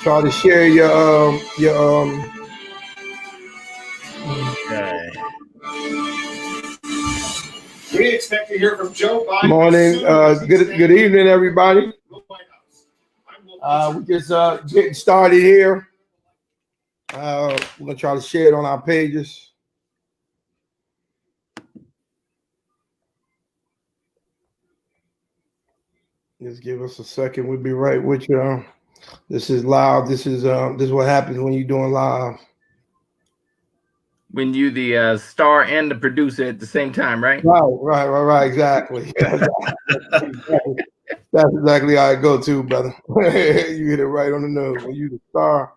Try to share your Okay. We expect to hear from Joe Biden. Morning. Good evening, everybody. We just getting started here. We're gonna try to share it on our pages. Just give us a second. We'll be right with you. This is live. This is what happens when you're doing live. When you the star and the producer at the same time, right? Right. Exactly. That's exactly how I go too, brother. You hit it right on the nose. When you the star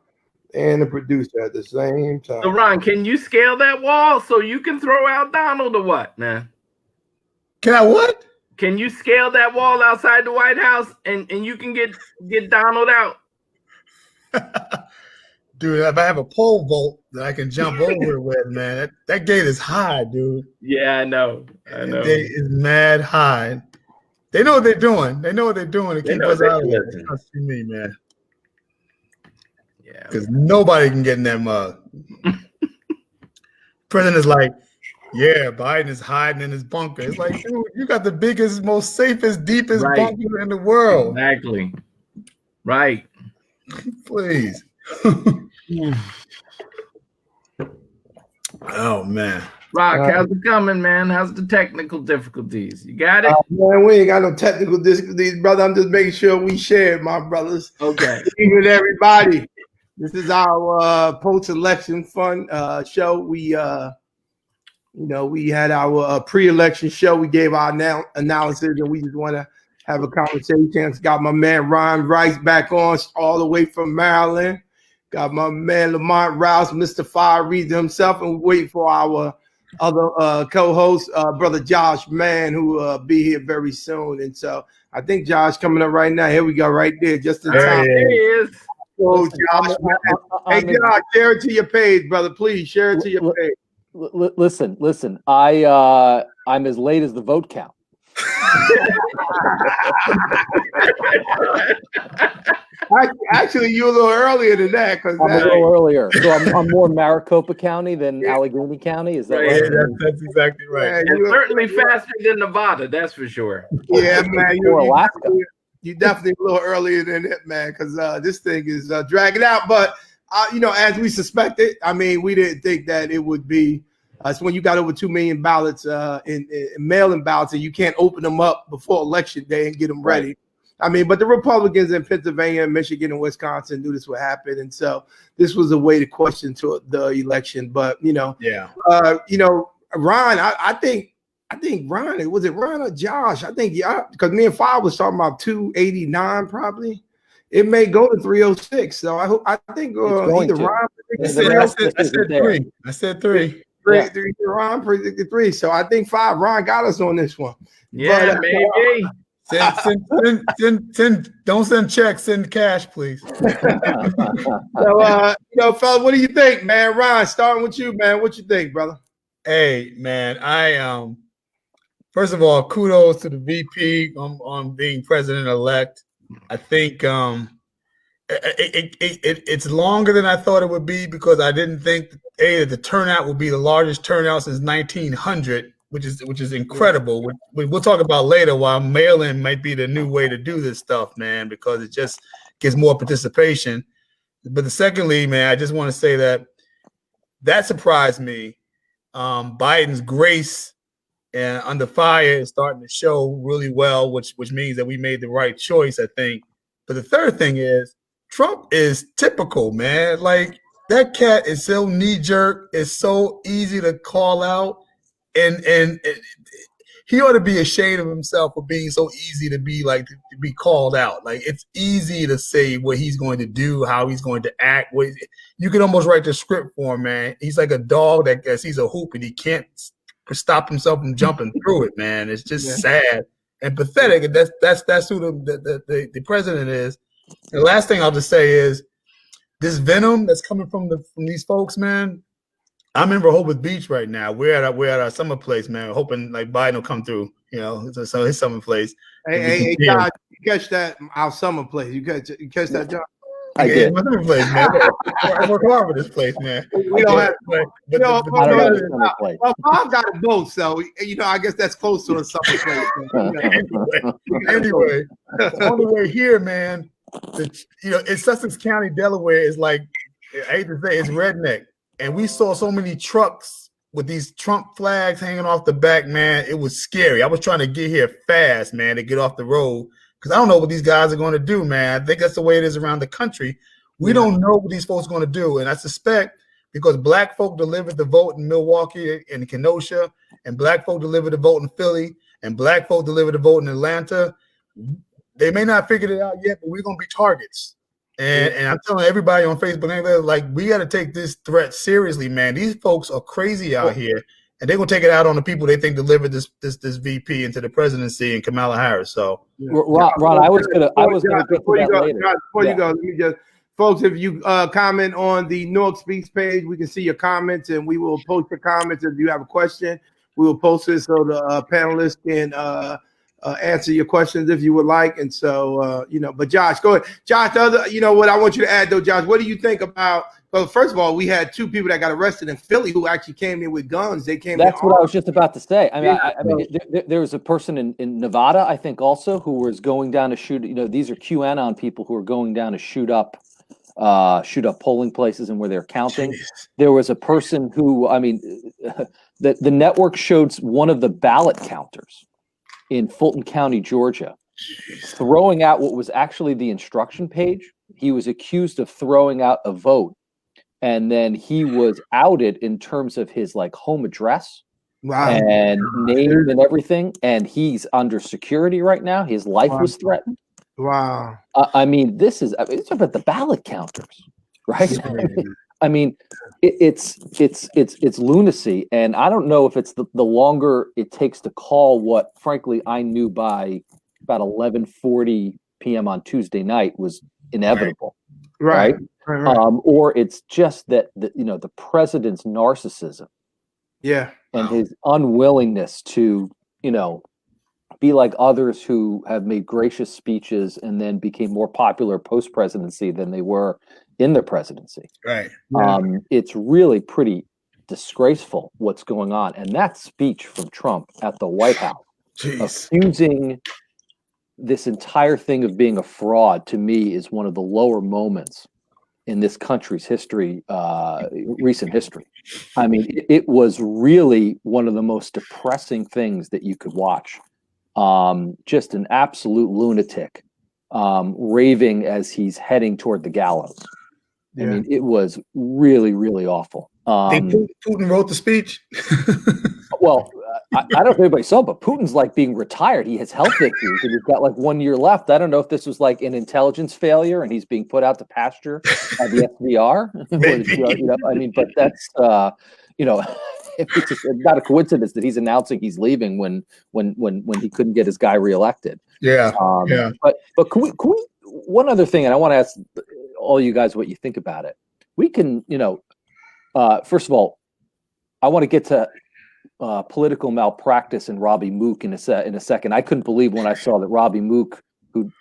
and the producer at the same time. So Ron, can you scale that wall so you can throw out Donald or what, man? Can I what? Can you scale that wall outside the White House and you can get Donald out? Dude, if I have a pole vault that I can jump over with, man, that gate is high, dude. Yeah, I know. That gate is mad high. They know what they're doing. They know what they're doing to keep us out of there. Trust me, man. Yeah. Because nobody can get in that mug. President is like, yeah, Biden is hiding in his bunker. It's like, dude, you got the biggest, most safest, deepest bunker in the world. Exactly. Right. Please. Oh, man. Rock, how's it coming, man? How's the technical difficulties? You got it? Man, we ain't got no technical difficulties, brother. I'm just making sure we share it, my brothers. Okay. Good evening, everybody. This is our post-election fun show. We had our pre-election show. We gave our analysis, and we just want to have a conversation. Got my man Ron Rice back on all the way from Maryland. Got my man Lamont Rouse, Mr. Fire Reader himself, and we wait for our other co-host, brother Josh Mann, who will be here very soon. And so I think Josh coming up right now. Here we go, right there, just in time. There he is. Oh, Josh, hey, Josh, share it to your page, brother. Please share it to your page. Listen. I'm as late as the vote count. Actually, you're a little earlier than that. I'm a little earlier. So I'm more Maricopa County than Allegheny County. Is that right? Yeah, that's exactly right. And certainly faster than Nevada, that's for sure. Yeah, man. Or Alaska. You definitely a little earlier than it, man, because this thing is dragging out. But, as we suspected, we didn't think that it would be. It's when you got over 2 million ballots in mail-in ballots, and you can't open them up before Election Day and get them ready. But the Republicans in Pennsylvania, Michigan, and Wisconsin knew this would happen, and so this was a way to question to the election. But Ron, I think Ron, was it Ron or Josh? I think because me and Five was talking about 289 probably. It may go to 306. So I think either Ron. I said three. Ron predicted 3. So I think 5. Ron got us on this one. Yeah, but, maybe. Don't send checks, send cash, please. So, fella, what do you think, man? Ron, starting with you, man. What you think, brother? Hey, man, I first of all, kudos to the VP on being president-elect. I think it's longer than I thought it would be because I didn't think that the turnout would be the largest turnout since 1900. Which is incredible. We'll talk about later why mail-in might be the new way to do this stuff, man, because it just gets more participation. But secondly, man, I just want to say that surprised me. Biden's grace and under fire is starting to show really well, which means that we made the right choice, I think. But the third thing is Trump is typical, man. Like that cat is so knee-jerk, it's so easy to call out. And he ought to be ashamed of himself for being so easy to be called out. Like it's easy to say what he's going to do, how he's going to act. You can almost write the script for him, man. He's like a dog that sees a hoop and he can't stop himself from jumping through it, man. It's just sad and pathetic. And that's who the president is. And the last thing I'll just say is this venom that's coming from these folks, man. I'm in Rehoboth Beach right now. We're at our summer place, man. We're hoping like Biden will come through. You know, so his summer place. Hey, Josh, you catch that? Our summer place. You catch that, Josh? I did. My summer place, man. I work hard for this place, man. We don't have. I don't have a summer place. Well, Bob got a boat, so I guess that's close to a summer place. Anyway, on the way here, man. In Sussex County, Delaware is like, I hate to say, it's redneck, and we saw so many trucks with these Trump flags hanging off the back, man. It was scary. I was trying to get here fast, man, to get off the road because I don't know what these guys are going to do, man. I think that's the way it is around the country. We don't know what these folks are going to do, and I suspect because black folk delivered the vote in Milwaukee and Kenosha, and black folk delivered the vote in Philly, and black folk delivered the vote in Atlanta. They may not figured it out yet, but we're going to be targets. And I'm telling everybody on Facebook, like, we got to take this threat seriously, man. These folks are crazy out here, and they're going to take it out on the people they think delivered this VP into the presidency and Kamala Harris. So, Ron, I was gonna get to that later. Before you go, let me just, folks, if you comment on the Newark Speaks page, we can see your comments, and we will post your comments. If you have a question, we will post it so the panelists can answer your questions if you would like. And so, but Josh, go ahead. Josh, what I want you to add though, Josh, what do you think about, well, first of all, we had 2 people that got arrested in Philly who actually came in with guns. That's what I was just about to say. I mean, there was a person in Nevada, I think also, who was going down to shoot, these are QAnon people who are going down to shoot up polling places and where they're counting. Jeez. There was a person who, the network showed one of the ballot counters in Fulton County, Georgia, throwing out what was actually the instruction page. He was accused of throwing out a vote, and then he was outed in terms of his home address and name and everything. And he's under security right now. His life was threatened. Wow. It's about the ballot counters, right? It's lunacy, and I don't know if it's the longer it takes to call what, frankly, I knew by about 11:40 p.m. on Tuesday night was inevitable, right? Or it's just that the president's narcissism, and his unwillingness to be like others who have made gracious speeches and then became more popular post-presidency than they were in their presidency. Right. It's really pretty disgraceful what's going on. And that speech from Trump at the White House, accusing this entire thing of being a fraud, to me is one of the lower moments in this country's history, recent history. It was really one of the most depressing things that you could watch. Just an absolute lunatic, raving as he's heading toward the gallows. It was really, really awful. Putin wrote the speech. Well, I don't know if anybody saw, but Putin's being retired. He has health issues, and he's got 1 year left. I don't know if this was an intelligence failure, and he's being put out to pasture by the FDR. But that's it's not a coincidence that he's announcing he's leaving when he couldn't get his guy reelected. Yeah. But can we one other thing, and I want to ask all you guys what you think about it. We can, first of all, I want to get to political malpractice and Robbie Mook in a second. I couldn't believe when I saw that Robbie Mook, who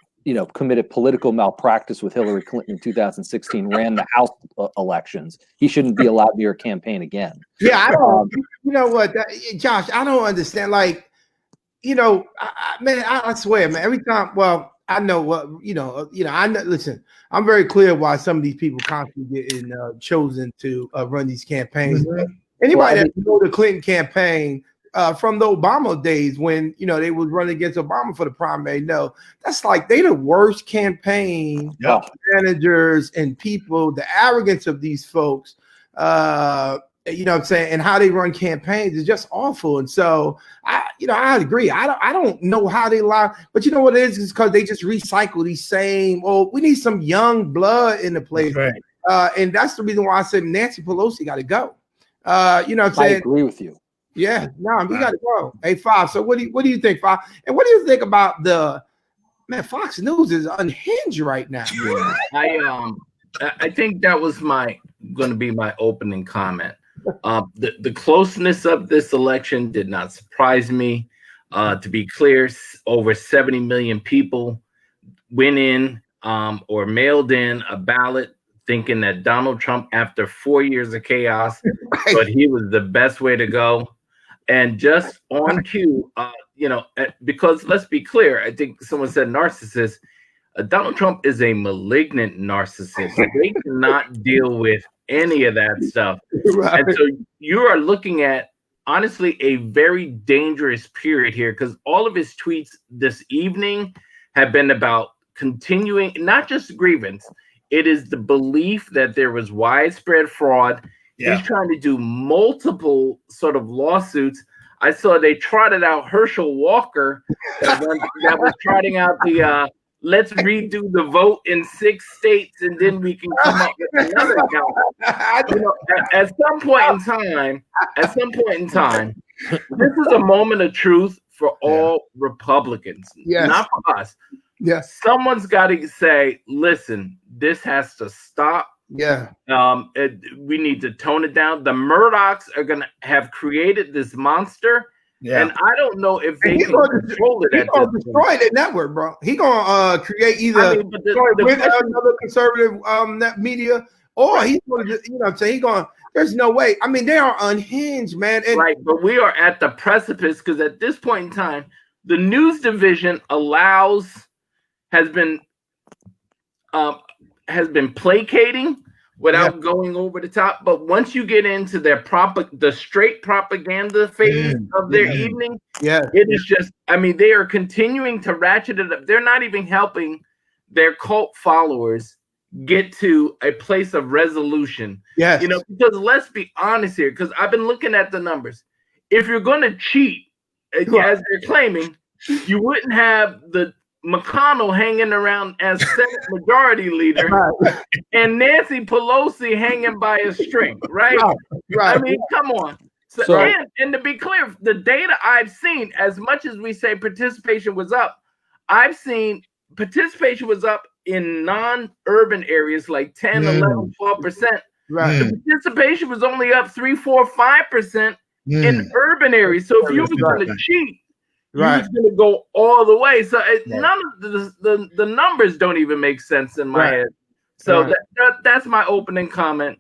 committed political malpractice with Hillary Clinton in 2016, ran the House elections. He shouldn't be allowed near a campaign again. Yeah, I don't. Josh, I don't understand. I swear, man. Every time, well, I know what I know. Listen, I'm very clear why some of these people constantly getting chosen to run these campaigns. Mm-hmm. Anybody that know the Clinton campaign from the Obama days when they was running against Obama for the primary, no, that's they the worst campaign managers and people. The arrogance of these folks, what I'm saying, and how they run campaigns is just awful. And so I agree. I don't know how they lie, but you know what it is because they just recycle these same. Well, we need some young blood in the place, right. And that's the reason why I said Nancy Pelosi got to go. What I'm saying? I agree with you. Yeah, no, we got to go. Hey, Fox. So what do you think, Fox? And what do you think about Fox News is unhinged right now? I think that was going to be my opening comment. The closeness of this election did not surprise me. To be clear, over 70 million people went in or mailed in a ballot thinking that Donald Trump, after 4 years of chaos, but he was the best way to go. And just on cue, because let's be clear, I think someone said narcissist. Donald Trump is a malignant narcissist. They cannot deal with any of that stuff. Right. And so you are looking at, honestly, a very dangerous period here, because all of his tweets this evening have been about continuing, not just grievance. It is the belief that there was widespread fraud. Yeah. He's trying to do multiple sort of lawsuits. I saw they trotted out Herschel Walker that was trotting out the let's redo the vote in 6 states and then we can come up with another guy. At some point in time, this is a moment of truth for all Republicans, not for us. Yes. Someone's got to say, listen, this has to stop. Yeah. We need to tone it down. The Murdochs are going to have created this monster. Yeah. And I don't know if they can control it. He's going to destroy the network, bro. He's going to create either with another conservative net media, or he's going to, he's going, there's no way. I mean, they are unhinged, man. And right, but we are at the precipice, because at this point in time, the news division has been placating without going over the top. But once you get into the straight propaganda phase of their evening, it is just, I mean, they are continuing to ratchet it up. They're not even helping their cult followers get to a place of resolution. Yes. Because let's be honest here, because I've been looking at the numbers. If you're going to cheat, as they're claiming, you wouldn't have the McConnell hanging around as Senate Majority Leader and Nancy Pelosi hanging by a string, right? I mean, come on. And to be clear, the data I've seen, as much as we say participation was up, I've seen participation was up in non-urban areas like 10, 11, 12%. Right. The participation was only up 3, 4, 5% in urban areas. So if you were going to cheat, right, he's going to go all the way. So none of the numbers don't even make sense in my head. So that's my opening comment,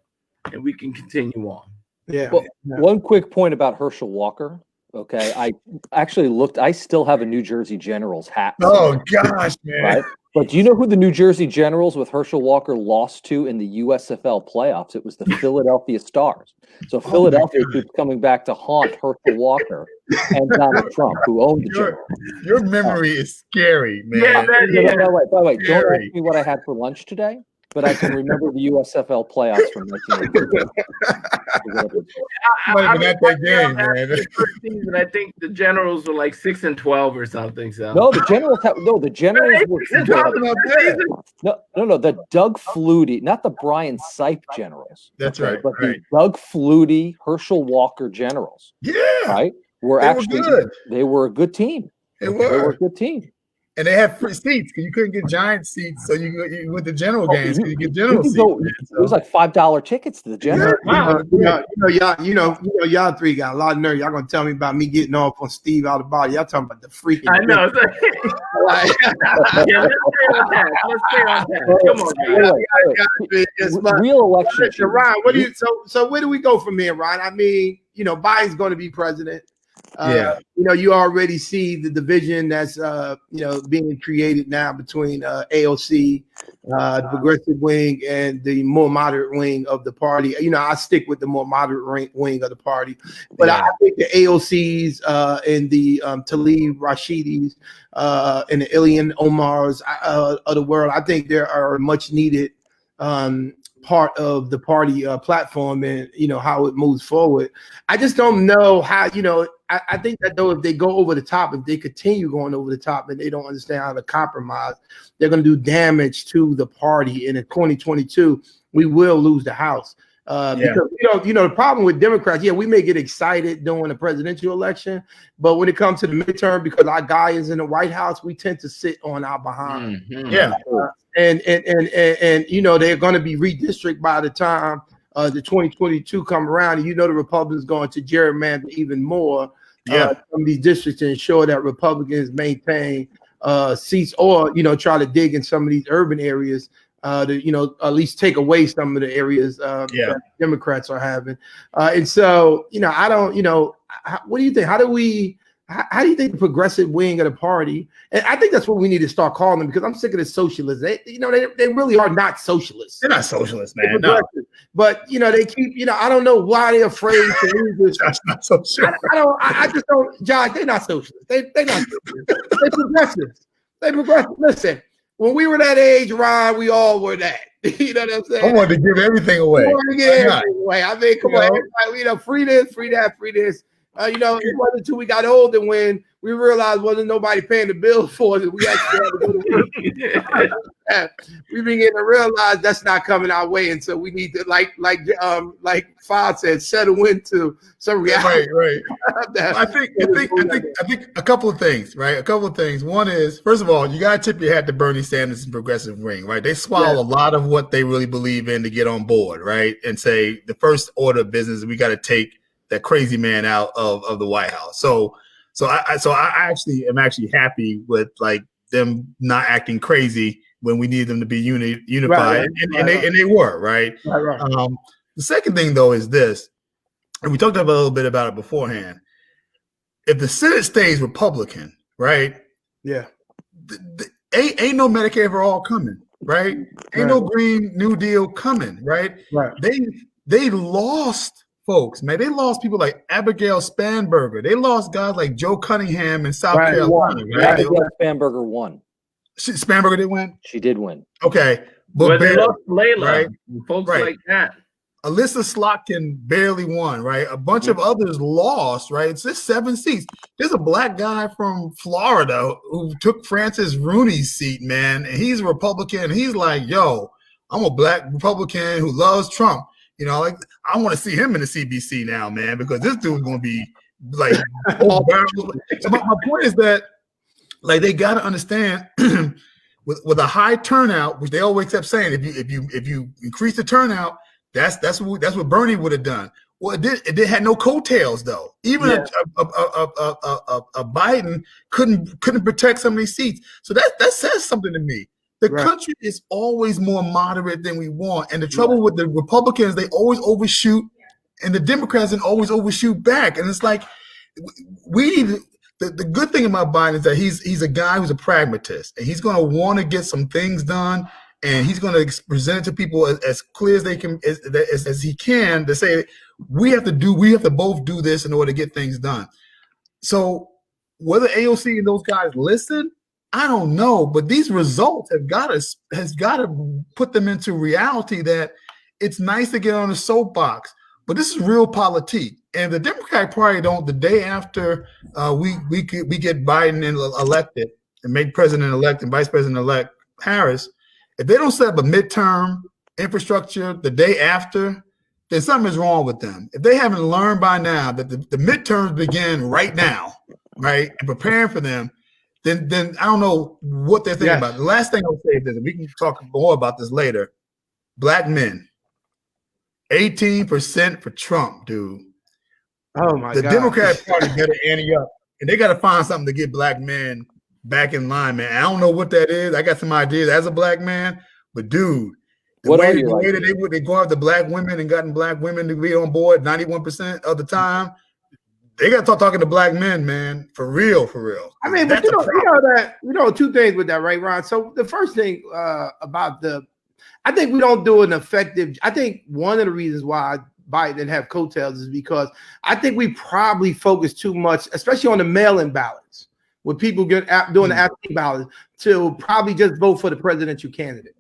and we can continue on. Yeah. Well, one quick point about Herschel Walker. Okay, I actually looked. I still have a New Jersey Generals hat. Oh gosh, man! Right? But do you know who the New Jersey Generals with Herschel Walker lost to in the USFL playoffs? It was the Philadelphia Stars. So Philadelphia keeps coming back to haunt Herschel Walker and Donald Trump, who owned the Generals. Your memory is scary, man. Yeah, by the way, don't ask me what I had for lunch today, but I can remember the USFL playoffs from 1982. I think the Generals were like 6-12 or something. So no, the Generals were the Doug Flutie, not the Brian Sipe Generals. That's right, but the Doug Flutie, Herschel Walker Generals. Yeah, right. They were a good team. They were a good team. And they had free seats because you couldn't get giant seats, so you went to general games. You get general seats. It was like $5 tickets to the general. Y'all three got a lot of nerve. Y'all gonna tell me about me getting off on Steve out of body? Y'all talking about the freaking. I know. Let's stay on that. Come on, real election. Ryan, so where do we go from here, Ryan? I mean, Biden's going to be president. You already see the division that's being created now between AOC, the progressive wing, and the more moderate wing of the party. I stick with the more moderate wing of the party, but I think the AOCs and the Tlaib Rashidis and the Ilhan Omars of the world, I think there are much needed part of the party platform and how it moves forward. I just don't know how. I think that though, if they go over the top, if they continue going over the top and they don't understand how to compromise, they're going to do damage to the party. And in 2022, we will lose the House. Because the problem with Democrats, we may get excited during the presidential election, but when it comes to the midterm, because our guy is in the White House, we tend to sit on our behind. And they're going to be redistricted by the time the 2022 come around, and the Republicans going to gerrymander even more some of these districts to ensure that Republicans maintain seats, or try to dig in some of these urban areas to at least take away some of the areas that Democrats are having. And so I don't what do you think? How do you think the progressive wing of the party? And I think that's what we need to start calling them, because I'm sick of the socialists. They really are not socialists. They're not socialists, man. No. But they keep I don't know why they're afraid to lose this. That's not socialist. I just don't, Josh. They're not socialists. They're not socialists. They're progressives. They progressive. Listen, when we were that age, Ron, we all were that. You know what I'm saying? I wanted to give everything away. I mean, come on, everybody, free this, free that, free this. It wasn't until we got older when we realized wasn't nobody paying the bill for it. We actually had to go to work. We've been getting to realize that's not coming our way, and so we need to, like Fod said, settle into some reality. Right. I think a couple of things, right? A couple of things. One is, first of all, you got to tip your hat to Bernie Sanders and Progressive Wing, right? They swallow a lot of what they really believe in to get on board, right? And say the first order of business, we got to take that crazy man out of the White House. So I actually am happy with them not acting crazy when we need them to be unified, and they were right. The second thing though is this, and we talked a little bit about it beforehand. If the Senate stays Republican, right? Yeah, ain't no Medicare for all coming, right? Ain't no Green New Deal coming, right? They lost folks, man. They lost people like Abigail Spanberger. They lost guys like Joe Cunningham in South Carolina. Abigail Spanberger won. Spanberger did win? She did win. Okay. But they lost Layla, right? Folks like that. Alyssa Slotkin barely won, right? A bunch of others lost, right? It's just 7 seats. There's a black guy from Florida who took Francis Rooney's seat, man. And he's a Republican. He's like, yo, I'm a black Republican who loves Trump. I want to see him in the CBC now, man, because this dude's going to be like. So my point is that, they got to understand, with a high turnout, which they always kept saying, if you increase the turnout, that's what Bernie would have done. Well, it had no coattails though. Even a Biden couldn't protect some of these seats. So that says something to me. The country is always more moderate than we want. And the trouble with the Republicans, they always overshoot, and the Democrats always overshoot back. And it's like, we need the good thing about Biden is that he's a guy who's a pragmatist, and he's going to want to get some things done, and he's going to present it to people as clear as they can, as he can, to say, we have to both do this in order to get things done. So whether AOC and those guys listen, I don't know, but these results has got to put them into reality that it's nice to get on a soapbox, but this is real politique. And the Democratic Party don't. The day after we get Biden elected and make president-elect and vice president-elect Harris, if they don't set up a midterm infrastructure the day after, then something is wrong with them. If they haven't learned by now that the midterms begin right now, right, and preparing for them, then I don't know what they're thinking about. The last thing I'll say is this, and we can talk more about this later. Black men, 18% for Trump, dude. Oh my God. The Democratic Party got to ante up, and they got to find something to get black men back in line, man. I don't know what that is. I got some ideas as a black man, but dude, the way that they go after black women and gotten black women to be on board 91% of the time, they got to start talking to black men, man, for real. I mean, but two things with that, right, Ron? So the first thing about I think we don't do an effective. I think one of the reasons why Biden didn't have coattails is because I think we probably focus too much, especially on the mail-in ballots, when people doing the absentee ballots, to probably just vote for the presidential candidate,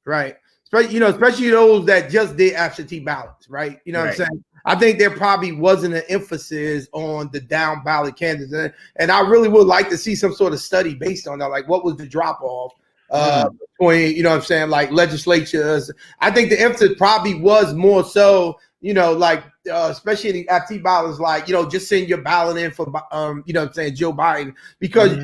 right? Especially those that just did absentee ballots, right? You know what I'm saying? I think there probably wasn't an emphasis on the down ballot candidates, and I really would like to see some sort of study based on that, like what was the drop off between, like legislatures. I think the emphasis probably was more so, especially in the absentee ballots, just send your ballot in for, Joe Biden, because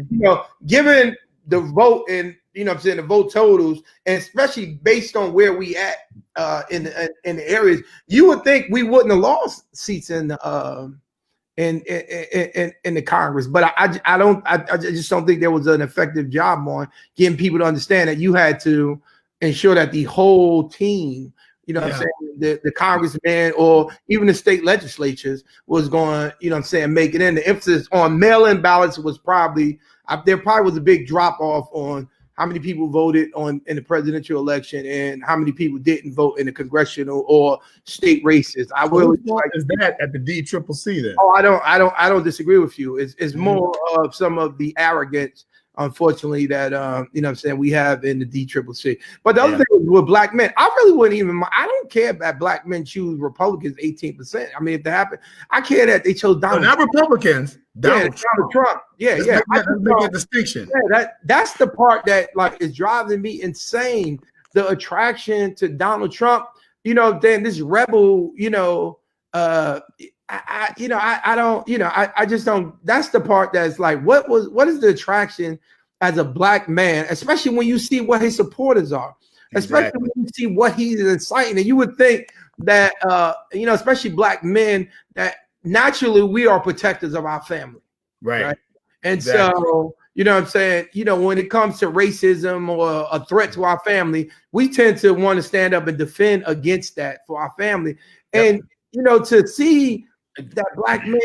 given the vote and the vote totals, and especially based on where we at in the areas, you would think we wouldn't have lost seats in the in the Congress. But I just don't think there was an effective job on getting people to understand that you had to ensure that the whole team, you know what I'm saying, the congressman or even the state legislatures was going, you know what I'm saying, make it in. The emphasis on mail-in ballots was probably, there probably was a big drop off on how many people voted in the presidential election and how many people didn't vote in the congressional or state races. I really like is that at the DCCC then. Oh, I don't disagree with you. It's more of some of the arrogance, unfortunately, that you know what I'm saying, we have in the DCCC. But the other thing with black men, I really wouldn't even, I don't care that black men choose Republicans 18%. I mean, if that happened, I care that they chose Donald Trump. Not Republicans. Donald Trump. Let's make a distinction. Yeah, that's the part that like is driving me insane. The attraction to Donald Trump, you know, then this rebel, you know, I just don't. That's the part that's like, what is the attraction as a black man, especially when you see what his supporters are, especially when you see what he's inciting, and you would think that you know, especially black men, that naturally we are protectors of our family, right? And so, you know what I'm saying, you know, when it comes to racism or a threat to our family, we tend to want to stand up and defend against that for our family. And you know, to see that black men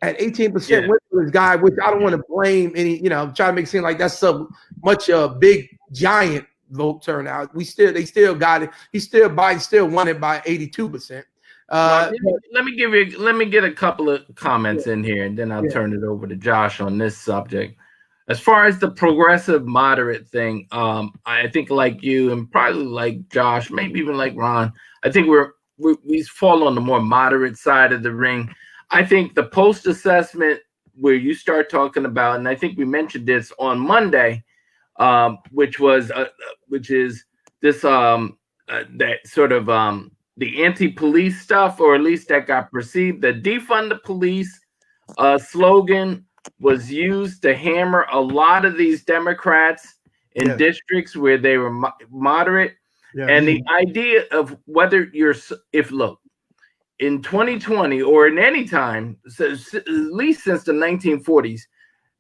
at 18% went to this guy, which I don't want to blame any, you know, try to make it seem like that's so much a big giant vote turnout. They still got it. Biden still won it by 82%. Let me get a couple of comments in here, and then I'll turn it over to Josh on this subject. As far as the progressive moderate thing, I think like you and probably like Josh, maybe even like Ron, I think we fall on the more moderate side of the ring. I think the post assessment where you start talking about, and I think we mentioned this on Monday, which is this that sort of the anti-police stuff, or at least that got perceived. The defund the police slogan was used to hammer a lot of these Democrats in districts where they were moderate. And the idea of whether look, in 2020 or in any time, at least since the 1940s,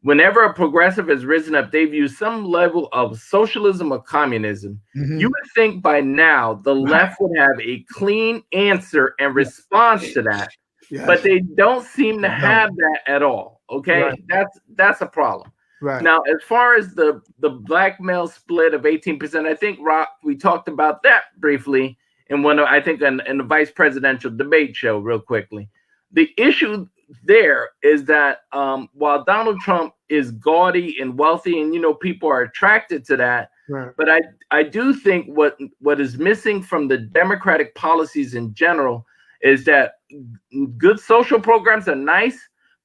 whenever a progressive has risen up, they've used some level of socialism or communism. You would think by now the left would have a clean answer and response to that, but they don't seem to have that at all. Okay, that's a problem. Now, as far as the black male split of 18%, I think we talked about that briefly in in the vice presidential debate show real quickly. The issue there is that while Donald Trump is gaudy and wealthy, and you know, people are attracted to that, but I do think what is missing from the Democratic policies in general is that good social programs are nice,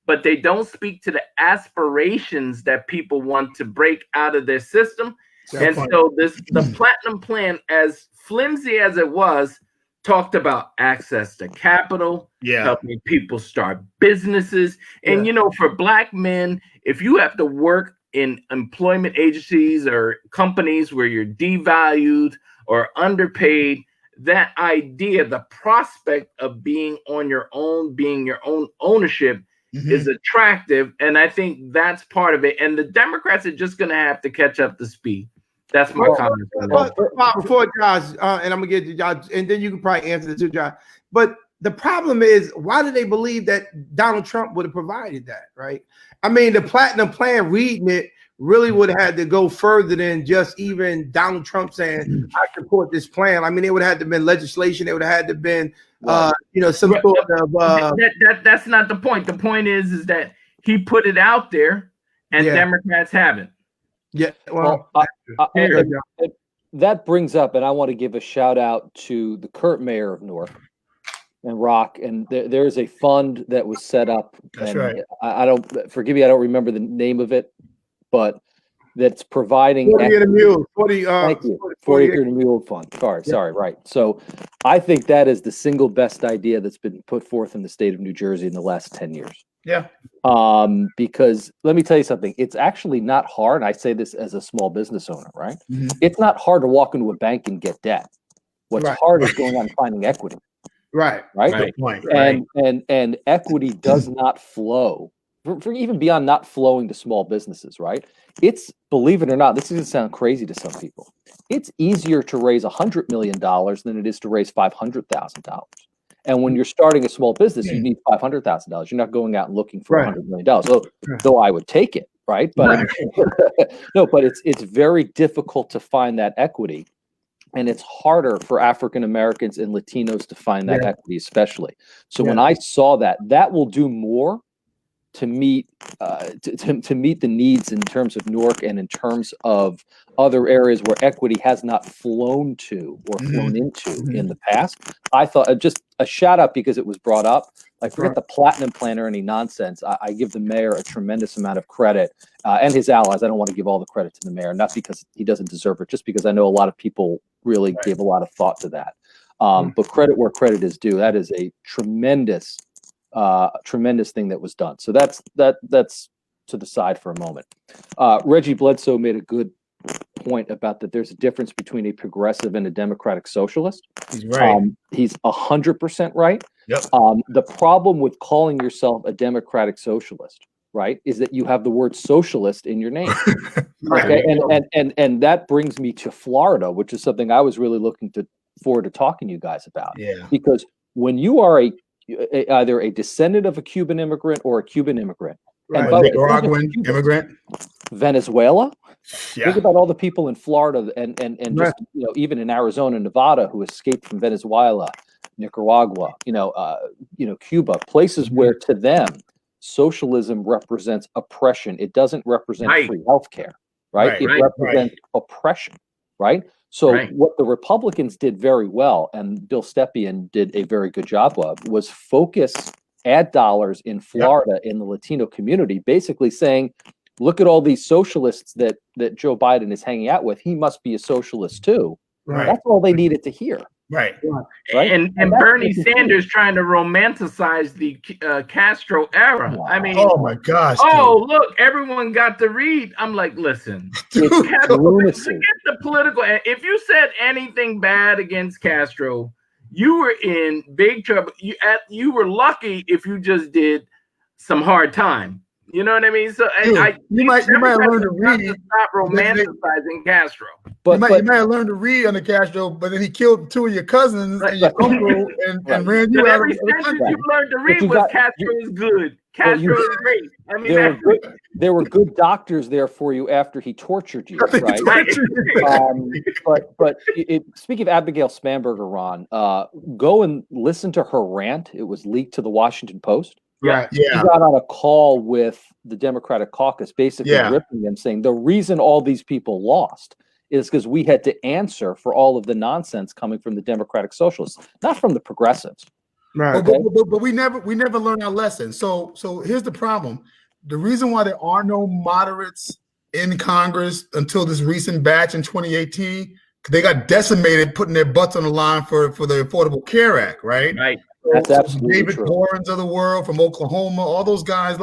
but they don't speak to the aspirations that people want to break out of their system. And so the Platinum Plan, as flimsy as it was, talked about access to capital, helping people start businesses. And, you know, for black men, if you have to work in employment agencies or companies where you're devalued or underpaid, that idea, the prospect of being on your own, being your own ownership is attractive. And I think that's part of it. And the Democrats are just going to have to catch up to speed. That's my comment. Before Josh, and I'm gonna get to Josh, and then you can probably answer this too, Josh. But the problem is, why do they believe that Donald Trump would have provided that? Right? I mean, the Platinum Plan, reading it, really would have had to go further than just even Donald Trump saying, "I support this plan." I mean, it would have had to been legislation. It would have had to been, you know, some sort of. That's not the point. The point is that he put it out there, and Democrats haven't. Yeah, well, that brings up, and I want to give a shout out to the current mayor of Newark and Rock, and there's a fund that was set up. That's and right. I don't, forgive me, I don't remember the name of it, but that's providing 40 and a mule, 40 acre and mule fund. Sorry, right. So I think that is the single best idea that's been put forth in the state of New Jersey in the last 10 years. Yeah. Because let me tell you something, it's actually not hard. I say this as a small business owner, right? It's not hard to walk into a bank and get debt. What's hard is going out and finding equity. Right. Right. And equity does not flow for even beyond not flowing to small businesses, right? It's, believe it or not, this is going to sound crazy to some people. It's easier to raise $100 million than it is to raise $500,000. And when you're starting a small business, you need $500,000. You're not going out and looking for $100 million. Though I would take it, right? But no, but it's very difficult to find that equity. And it's harder for African Americans and Latinos to find that equity, especially. So when I saw that, that will do more to meet to meet the needs in terms of Newark and in terms of other areas where equity has not flown to or flown into in the past. I thought, just a shout out because it was brought up. Like, forget the platinum plan or any nonsense. I give the mayor a tremendous amount of credit, and his allies. I don't want to give all the credit to the mayor, not because he doesn't deserve it, just because I know a lot of people really gave a lot of thought to that. But credit where credit is due. That is a tremendous thing that was done. So that's to the side for a moment. Reggie Bledsoe made a good point about that. There's a difference between a progressive and a democratic socialist. He's right. He's 100% right. Yep. The problem with calling yourself a democratic socialist, right, is that you have the word socialist in your name. Okay, and that brings me to Florida, which is something I was really looking forward to talking to you guys about. Yeah. Because when you are either a descendant of a Cuban immigrant or a Cuban immigrant, and Nicaraguan immigrant, Venezuela. Think about all the people in Florida and just, even in Arizona and Nevada who escaped from Venezuela, Nicaragua, Cuba, places where to them socialism represents oppression. It doesn't represent free healthcare, right? It represents oppression, right? So what the Republicans did very well, and Bill Stepien did a very good job of, was focus ad dollars in Florida in the Latino community, basically saying, look at all these socialists that Joe Biden is hanging out with. He must be a socialist too. That's all they needed to hear. Right. And Bernie Sanders trying to romanticize the Castro era. Wow. I mean, oh my gosh. Look, everyone got to read. I'm like, listen, forget the political. If you said anything bad against Castro, you were in big trouble. You were lucky if you just did some hard time. You know what I mean? So you might learn to read. Stop romanticizing Castro. But you might have learned to read under Castro, but then he killed two of your cousins and your uncle and ran you out. Every sentence you learned to read was Castro is good. Castro is great. I mean, there were good doctors there for you after he tortured you, right? But speaking of Abigail Spanberger, Ron, go and listen to her rant. It was leaked to the Washington Post. Right. He got on a call with the Democratic caucus, basically ripping them, saying the reason all these people lost is because we had to answer for all of the nonsense coming from the Democratic Socialists, not from the progressives. Right. Okay? But we never learned our lesson. So here's the problem. The reason why there are no moderates in Congress until this recent batch in 2018, they got decimated putting their butts on the line for the Affordable Care Act, right? Right. That's absolutely David true. Warrens of the world from Oklahoma, all those guys,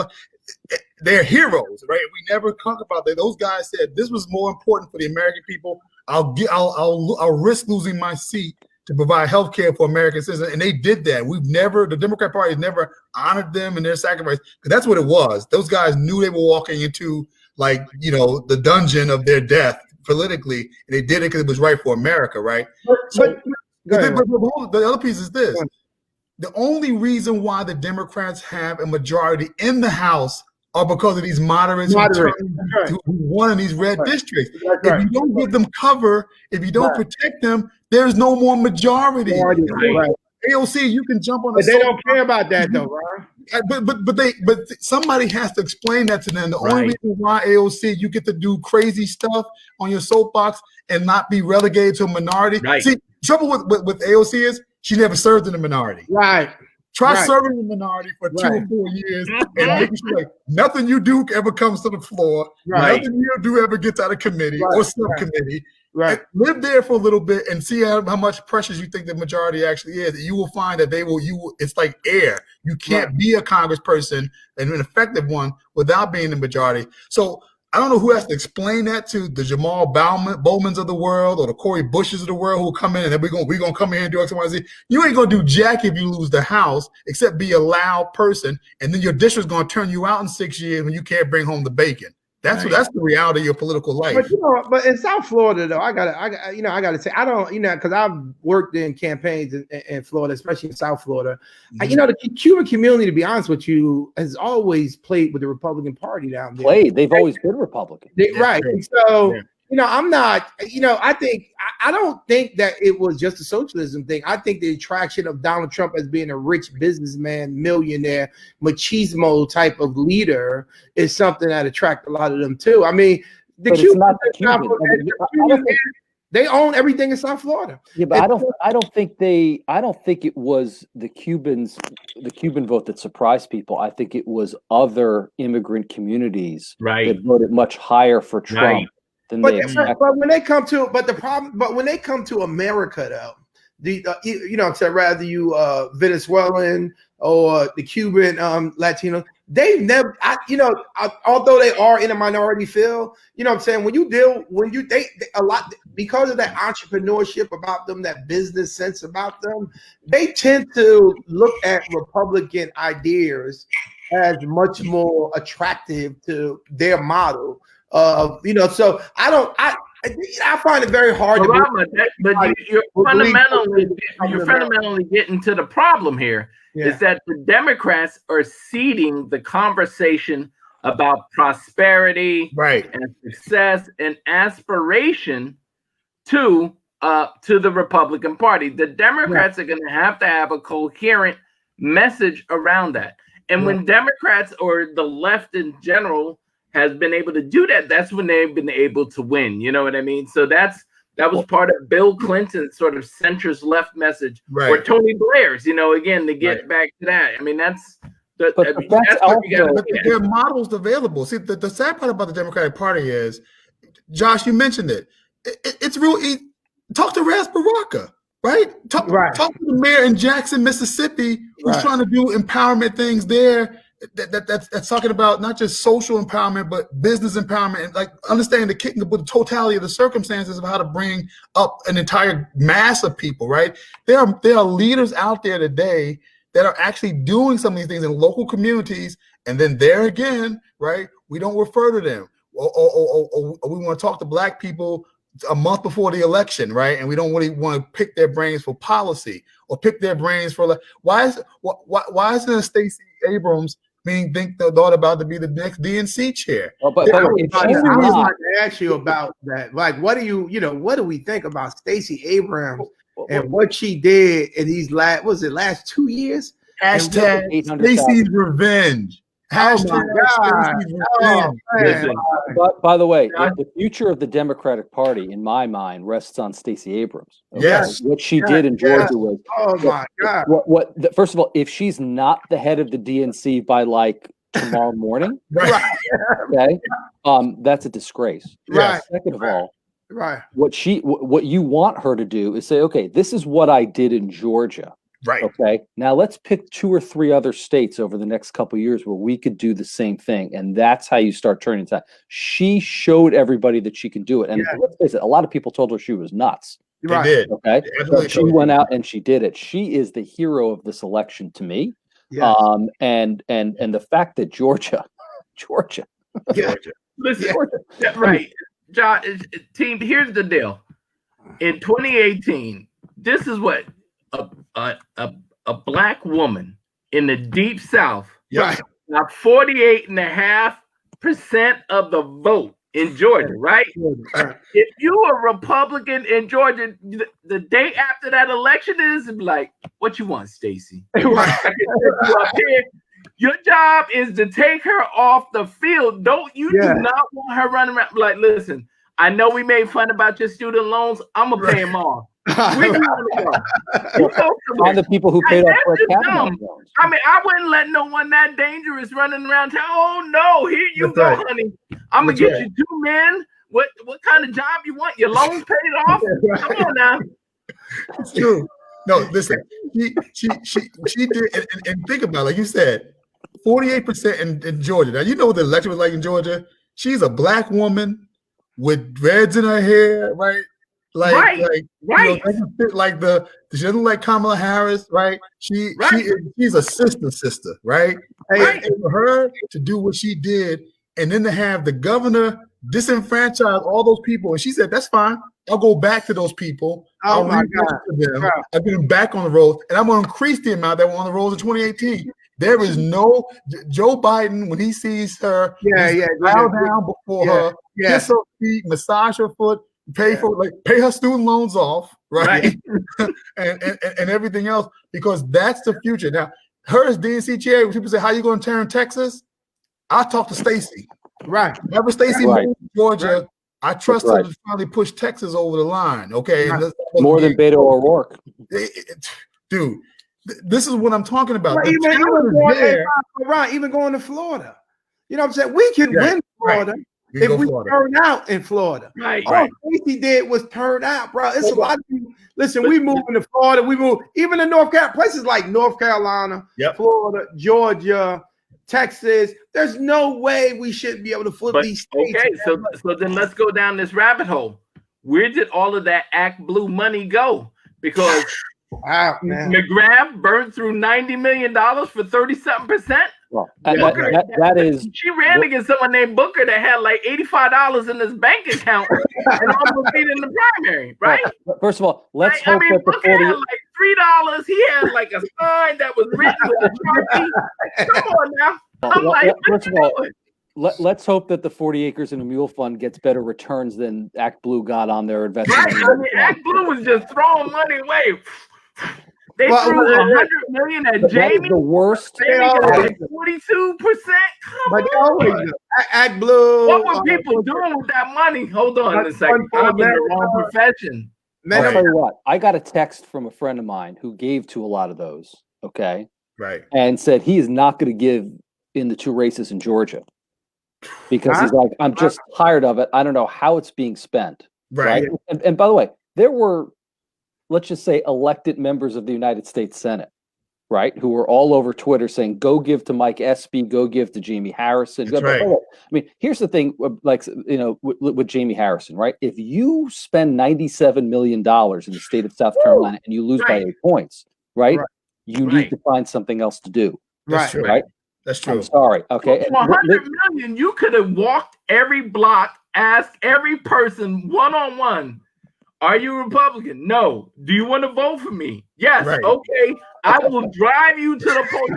they're heroes, right? We never talk about that. Those guys said this was more important for the American people. I'll risk losing my seat to provide health care for American citizens, and they did that. The Democrat Party has never honored them and their sacrifice, because that's what it was. Those guys knew they were walking into the dungeon of their death politically, and they did it because it was right for America, right? But the other piece is this. The only reason why the Democrats have a majority in the House are because of these moderates who won in these red districts. If you don't give them cover, if you don't protect them, there's no more majority. AOC, you can jump on. But they don't care about that, though, right? But somebody has to explain that to them. The only reason why AOC you get to do crazy stuff on your soapbox and not be relegated to a minority. See, trouble with AOC is she never served in a minority. Right. Try serving in a minority for 2 or 4 years and making sure nothing you do ever comes to the floor. Nothing you do ever gets out of committee or subcommittee. Right. Live there for a little bit and see how much precious you think the majority actually is. You will find that it's like air. You can't be a congressperson and an effective one without being the majority. So I don't know who has to explain that to the Jamal Bowmans of the world or the Corey Bushes of the world who come in and then we're gonna come here and do X, Y, Z. You ain't gonna do jack if you lose the House, except be a loud person, and then your district's gonna turn you out in 6 years when you can't bring home the bacon. That's that's the reality of your political life. But but in South Florida though, I gotta say I don't because I've worked in campaigns in Florida, especially in South Florida. Mm-hmm. The Cuban community, to be honest with you, has always played with the Republican Party down there. They've always been Republican, right? And so I'm not. I don't think that it was just a socialism thing. I think the attraction of Donald Trump as being a rich businessman, millionaire, machismo type of leader is something that attracts a lot of them too. I mean, the Cubans, they own everything in South Florida. Yeah, but I don't think it was the Cuban vote that surprised people. I think it was other immigrant communities that voted much higher for Trump. Right. But when they come to when they come to America though, rather you Venezuelan or the Cuban Latino, they've never although they are in a minority field, they a lot because of that entrepreneurship about them, that business sense about them, they tend to look at Republican ideas as much more attractive to their model. So I find it very hard you're fundamentally getting to the problem here. Is that the Democrats are ceding the conversation about prosperity and success and aspiration to the Republican Party. The Democrats are going to have a coherent message around that. And when Democrats or the left in general has been able to do that, that's when they've been able to win. You know what I mean? So that was part of Bill Clinton's sort of centrist left message, or Tony Blair's. Again, to get back to that. I mean, that's what you got. But there are models available. See, the sad part about the Democratic Party is, Josh, you mentioned it. It's real easy. Talk to Ras Baraka, right? Talk to the mayor in Jackson, Mississippi, who's trying to do empowerment things there. That's talking about not just social empowerment, but business empowerment, and like understanding the totality of the circumstances of how to bring up an entire mass of people. Right? There are leaders out there today that are actually doing some of these things in local communities, and then there again, right? We don't refer to them, or we want to talk to Black people a month before the election, right? And we don't really want to pick their brains for policy or pick their brains for why isn't it Stacey Abrams being thought about to be the next DNC chair? I was about to ask you about that. Like, what do we think about Stacey Abrams and what she did in these last 2 years? Hashtag Stacey's revenge. Hashtag Stacey's revenge. But by the way, the future of the Democratic Party, in my mind, rests on Stacey Abrams. Okay? Yes, what she did in Georgia was. Oh my God! First of all, if she's not the head of the DNC by like tomorrow morning, okay, that's a disgrace. Right. Second of all, right, what you want her to do is say, okay, this is what I did in Georgia. Right. Okay. Now let's pick 2 or 3 other states over the next couple of years where we could do the same thing, and that's how you start turning it. She showed everybody that she can do it, and let's face it, a lot of people told her she was nuts. They did. Okay. So she went out and she did it. She is the hero of this election to me. Yes. And the fact that Georgia. Listen, right, John. Team. Here's the deal. In 2018, this is what. A Black woman in the Deep South got 48.5% of the vote in Georgia, right? If you're a Republican in Georgia, the day after that election is like, what you want, Stacey? Your job is to take her off the field. Do not want her running around like, listen, I know we made fun about your student loans. I'm gonna pay them off. Where you want to go? On the people who paid off for cabinet loans. I mean, I wouldn't let no one that dangerous running around town. Oh no, here you go, honey. I'm gonna get you 2 men. What kind of job you want? Your loans paid off? Come on now. It's true. No, listen. She did, and think about it, like you said, 48% in Georgia. Now you know what the election was like in Georgia. she's a black woman with dreads in her hair, right? Like, you know, doesn't fit like she doesn't like Kamala Harris, right? She's a sister, right? And for her to do what she did, and then to have the governor disenfranchise all those people, and she said, "That's fine. I'll go back to those people. I'll register them. I'll get them back on the road, and I'm going to increase the amount that were on the roads in 2018." There is no Joe Biden when he sees her, bow down before her, kiss her feet, massage her foot, pay her student loans off, right? and everything else, because that's the future. Now, her as DNC chair, when people say, "How you going to turn Texas?" I talk to Stacey. Right. Whenever Stacey moved to Georgia, I trust her to finally push Texas over the line. Okay, and more than Beto O'Rourke, dude. This is what I'm talking about. Well, even going to Florida. You know what I'm saying? We can win Florida if we turn out in Florida. All Stacey did was turn out, bro. It's a lot of people. Listen, we move into Florida. We move even in North Carolina, places like North Carolina, Florida, Georgia, Texas. There's no way we shouldn't be able to flip these states. Okay, so then let's go down this rabbit hole. Where did all of that Act Blue money go? Because McGrath burned through $90 million for 30-something%. Well, that is. She ran against someone named Booker that had like $85 in his bank account and almost beat in the primary, right? First of all, let's hope that Booker had like $3. He had like a sign that was written with a Sharpie. Come on now. I'm like, first of all, let's hope that the 40 acres and a mule fund gets better returns than Act Blue got on their investment. Right. I mean, Act Blue was just throwing money away. They threw $100 million at Jamie. The worst. Jamie got like 42%. But they always do. Act Blue. What were people doing with that money? Hold on a second. I'm in the wrong profession. I'll tell you what. I got a text from a friend of mine who gave to a lot of those. Okay. Right. And said he is not going to give in the 2 races in Georgia because he's like, I'm just tired of it. I don't know how it's being spent. Right. And by the way, there were, let's just say, elected members of the United States Senate, right, who were all over Twitter saying, "Go give to Mike Espy, go give to Jamie Harrison." Right. I mean, here's the thing, like, you know, with Jamie Harrison, right? If you spend $97 million in the state of South Carolina and you lose by 8 points, right? You need to find something else to do. That's true. Right? That's true. I'm sorry. Okay. For $100 million, you could have walked every block, asked every person one-on-one, "Are you Republican? No. Do you want to vote for me? Yes. Right. Okay. I will drive you to the poll."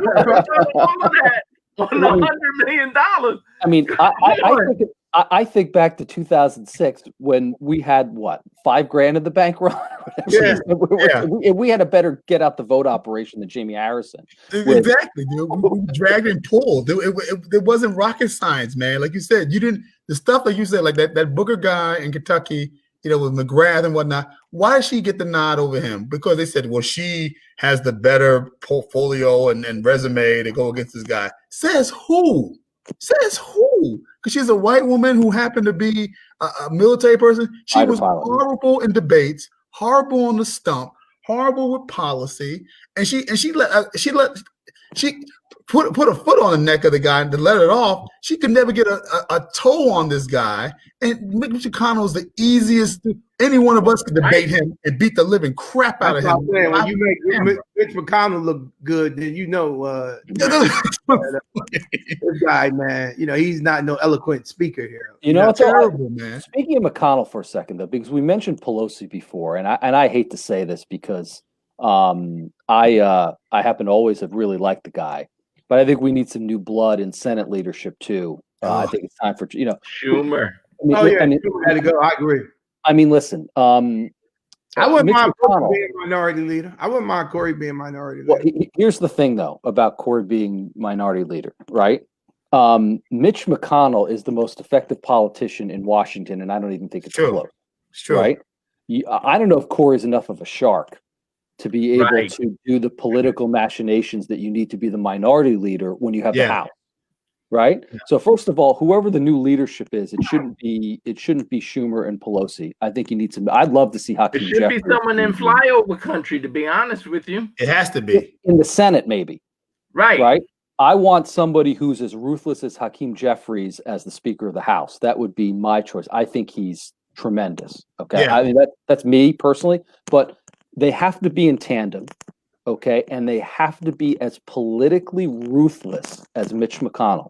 All of that on $100 million. I mean, I think back to 2006 when we had what, $5,000 in the bank run. We had a better get out the vote operation than Jamie Harrison. Exactly, dude. We dragged and pulled. It wasn't rocket science, man. Like you said, you didn't. The stuff like you said, like that Booker guy in Kentucky, you know, with McGrath and whatnot. Why did she get the nod over him? Because they said, well, she has the better portfolio and resume to go against this guy. Says who? Says who? Because she's a white woman who happened to be a military person. She was horrible in debates, horrible on the stump, horrible with policy, and she put a foot on the neck of the guy to let it off. She could never get a toe on this guy. And Mitch McConnell is the easiest. Any one of us could debate him and beat the living crap out of him. When you make Mitch McConnell look good, then you know this guy, man. You know he's not no eloquent speaker here. You know, it's terrible, man. Speaking of McConnell for a second, though, because we mentioned Pelosi before, and I hate to say this because I happen to always have really liked the guy, but I think we need some new blood in Senate leadership too. I think it's time for Schumer. Schumer had to go. I agree. I mean, listen. I wouldn't mind Corey being minority leader. I wouldn't mind Corey being minority leader. Well, here's the thing, though, about Corey being minority leader, right? Mitch McConnell is the most effective politician in Washington, and I don't even think it's close. It's true. Right? I don't know if Corey's enough of a shark to be able to do the political machinations that you need to be the minority leader when you have the House. Right. Yeah. So first of all, whoever the new leadership is, it shouldn't be Schumer and Pelosi. I think you need some. I'd love to see Hakeem Jeffries. It should be someone in flyover country, to be honest with you. It has to be in the Senate, maybe. Right. Right. I want somebody who's as ruthless as Hakeem Jeffries as the Speaker of the House. That would be my choice. I think he's tremendous. Okay. Yeah. I mean, that's me personally, but they have to be in tandem. Okay. And they have to be as politically ruthless as Mitch McConnell.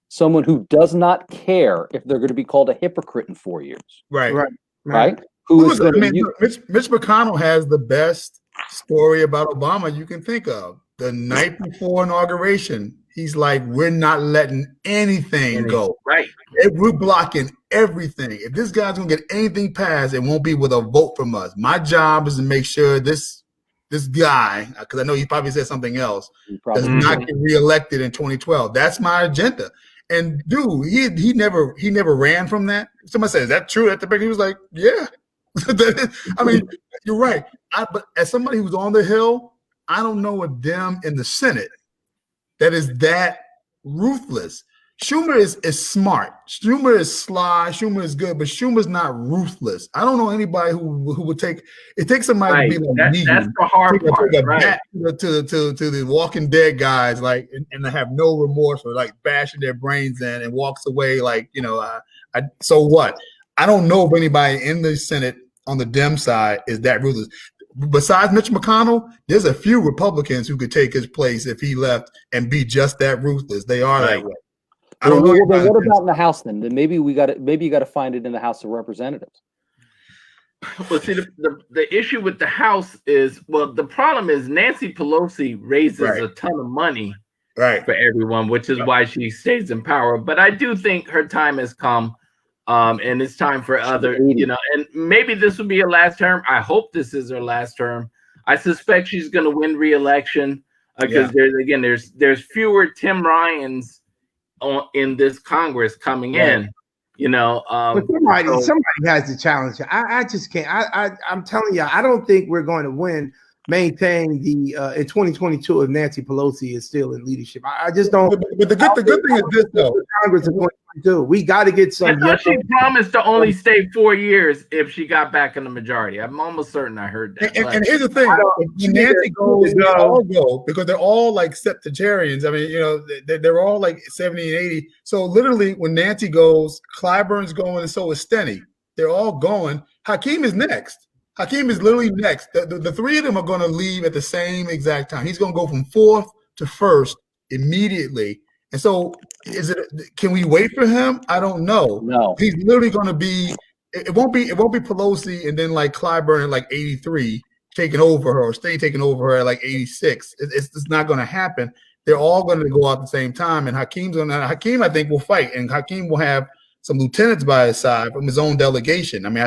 Someone who does not care if they're going to be called a hypocrite in 4 years. Right. Who is going to Mitch McConnell has the best story about Obama you can think of. The night before inauguration, he's like, we're not letting anything go. Right. We're blocking everything. If this guy's going to get anything passed, it won't be with a vote from us. My job is to make sure this guy, because I know he probably said something else, does not get reelected in 2012. That's my agenda. And dude, he never ran from that. Somebody said, is that true? At the beginning, he was like, yeah. I mean, you're right. But as somebody who's on the Hill, I don't know a Dem in the Senate that is that ruthless. Schumer is smart. Schumer is sly. Schumer is good, but Schumer's not ruthless. I don't know anybody who would take it. Takes somebody to be like me. That's the hard part, right? To the Walking Dead guys, like, and have no remorse or like bashing their brains in and walks away like, so what? I don't know if anybody in the Senate on the Dem side is that ruthless. Besides Mitch McConnell, there's a few Republicans who could take his place if he left and be just that ruthless. They are that way. I don't know. What about in the House then? Then maybe you got to find it in the House of Representatives. Well, see, the issue with the House is, the problem is Nancy Pelosi raises a ton of money for everyone, which is why she stays in power. But I do think her time has come. And it's time for other, and maybe this will be her last term. I hope this is her last term. I suspect she's going to win re-election because there's fewer Tim Ryans in this Congress coming in. But somebody has to challenge her. I just can't. I'm telling you, I don't think we're going to maintain the in 2022 if Nancy Pelosi is still in leadership. I just don't. But the good thing is this though. Congress in 2022, we got to get some. I thought she promised to only stay 4 years if she got back in the majority. I'm almost certain I heard that. And here's the thing: when Nancy goes, they all go because they're all like septuagenarians. I mean, they're all like 70 and 80. So literally, when Nancy goes, Clyburn's going, and so is Steny. They're all going. Hakeem is next. Hakeem is literally next. The three of them are going to leave at the same exact time. He's going to go from fourth to first immediately. And so, can we wait for him? I don't know. No, he's literally going to be. It won't be Pelosi and then like Clyburn at like 83 taking over her, or Steny taking over her at like 86. It's not going to happen. They're all going to go out at the same time, and Hakeem, I think, will fight, and Hakeem will have some lieutenants by his side from his own delegation. I mean,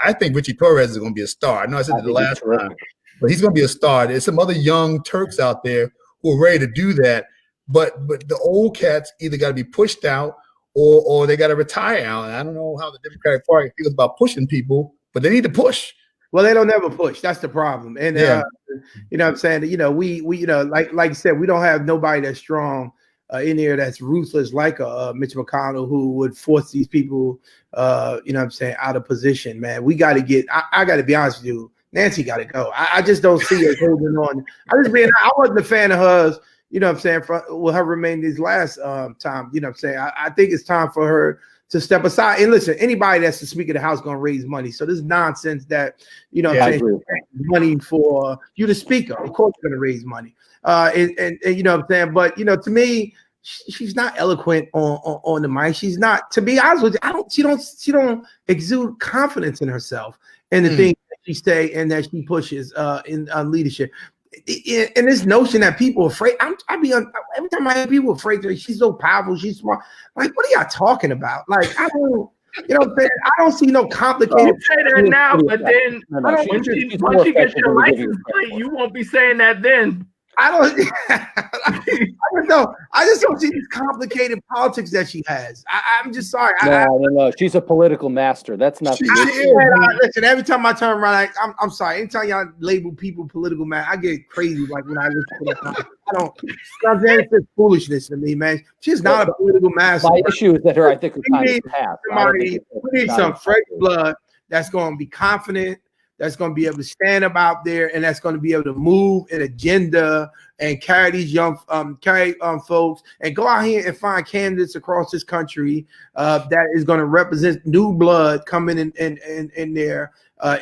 I think Richie Torres is going to be a star. I know I said it the last time, but he's going to be a star. There's some other young Turks out there who are ready to do that. But the old cats either got to be pushed out or they got to retire out. And I don't know how the Democratic Party feels about pushing people, but they need to push. Well, they don't ever push. That's the problem. And you know what I'm saying? We like you said, we don't have nobody that's strong in there that's ruthless like Mitch McConnell, who would force these people, out of position, man. We got to get, I got to be honest with you, Nancy got to go. I just don't see her holding on. I wasn't a fan of hers, with her remaining this last time, I think it's time for her to step aside. And listen, anybody that's the Speaker of the House going to raise money. So this nonsense that, money for you to Speaker, of course you're going to raise money. And you know what I'm saying? But, to me, she's not eloquent on the mic. She's not, to be honest with you, she don't exude confidence in herself and the things that she say and that she pushes in leadership. And this notion that people are afraid, every time I hear people afraid that she's so powerful, she's smart. Like, what are y'all talking about? Like, I don't, what I'm saying? I don't see no complicated. You say that now, but then once you get your license plate, you won't be saying that then. I just don't see these complicated politics that she has. I'm just sorry. No. She's a political master. That's not. Listen, every time I turn around, I'm sorry. Anytime y'all label people political man, I get crazy. Like when I listen to that, I don't. It's just foolishness to me, man. She's not a political master. My issue is that I think her time is past. We need some fresh blood that's going to be confident, that's going to be able to stand up out there and that's going to be able to move an agenda and carry these young folks and go out here and find candidates across this country that is going to represent new blood coming in there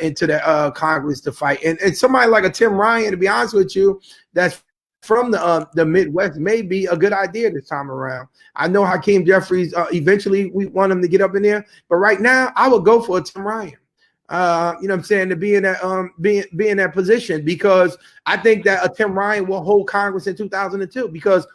into the Congress to fight. And somebody like a Tim Ryan, to be honest with you, that's from the Midwest may be a good idea this time around. I know Hakeem Jeffries, eventually we want him to get up in there, but right now I would go for a Tim Ryan. You know what I'm saying, to be in that be in that position, because I think that a Tim Ryan will hold Congress in 2002, because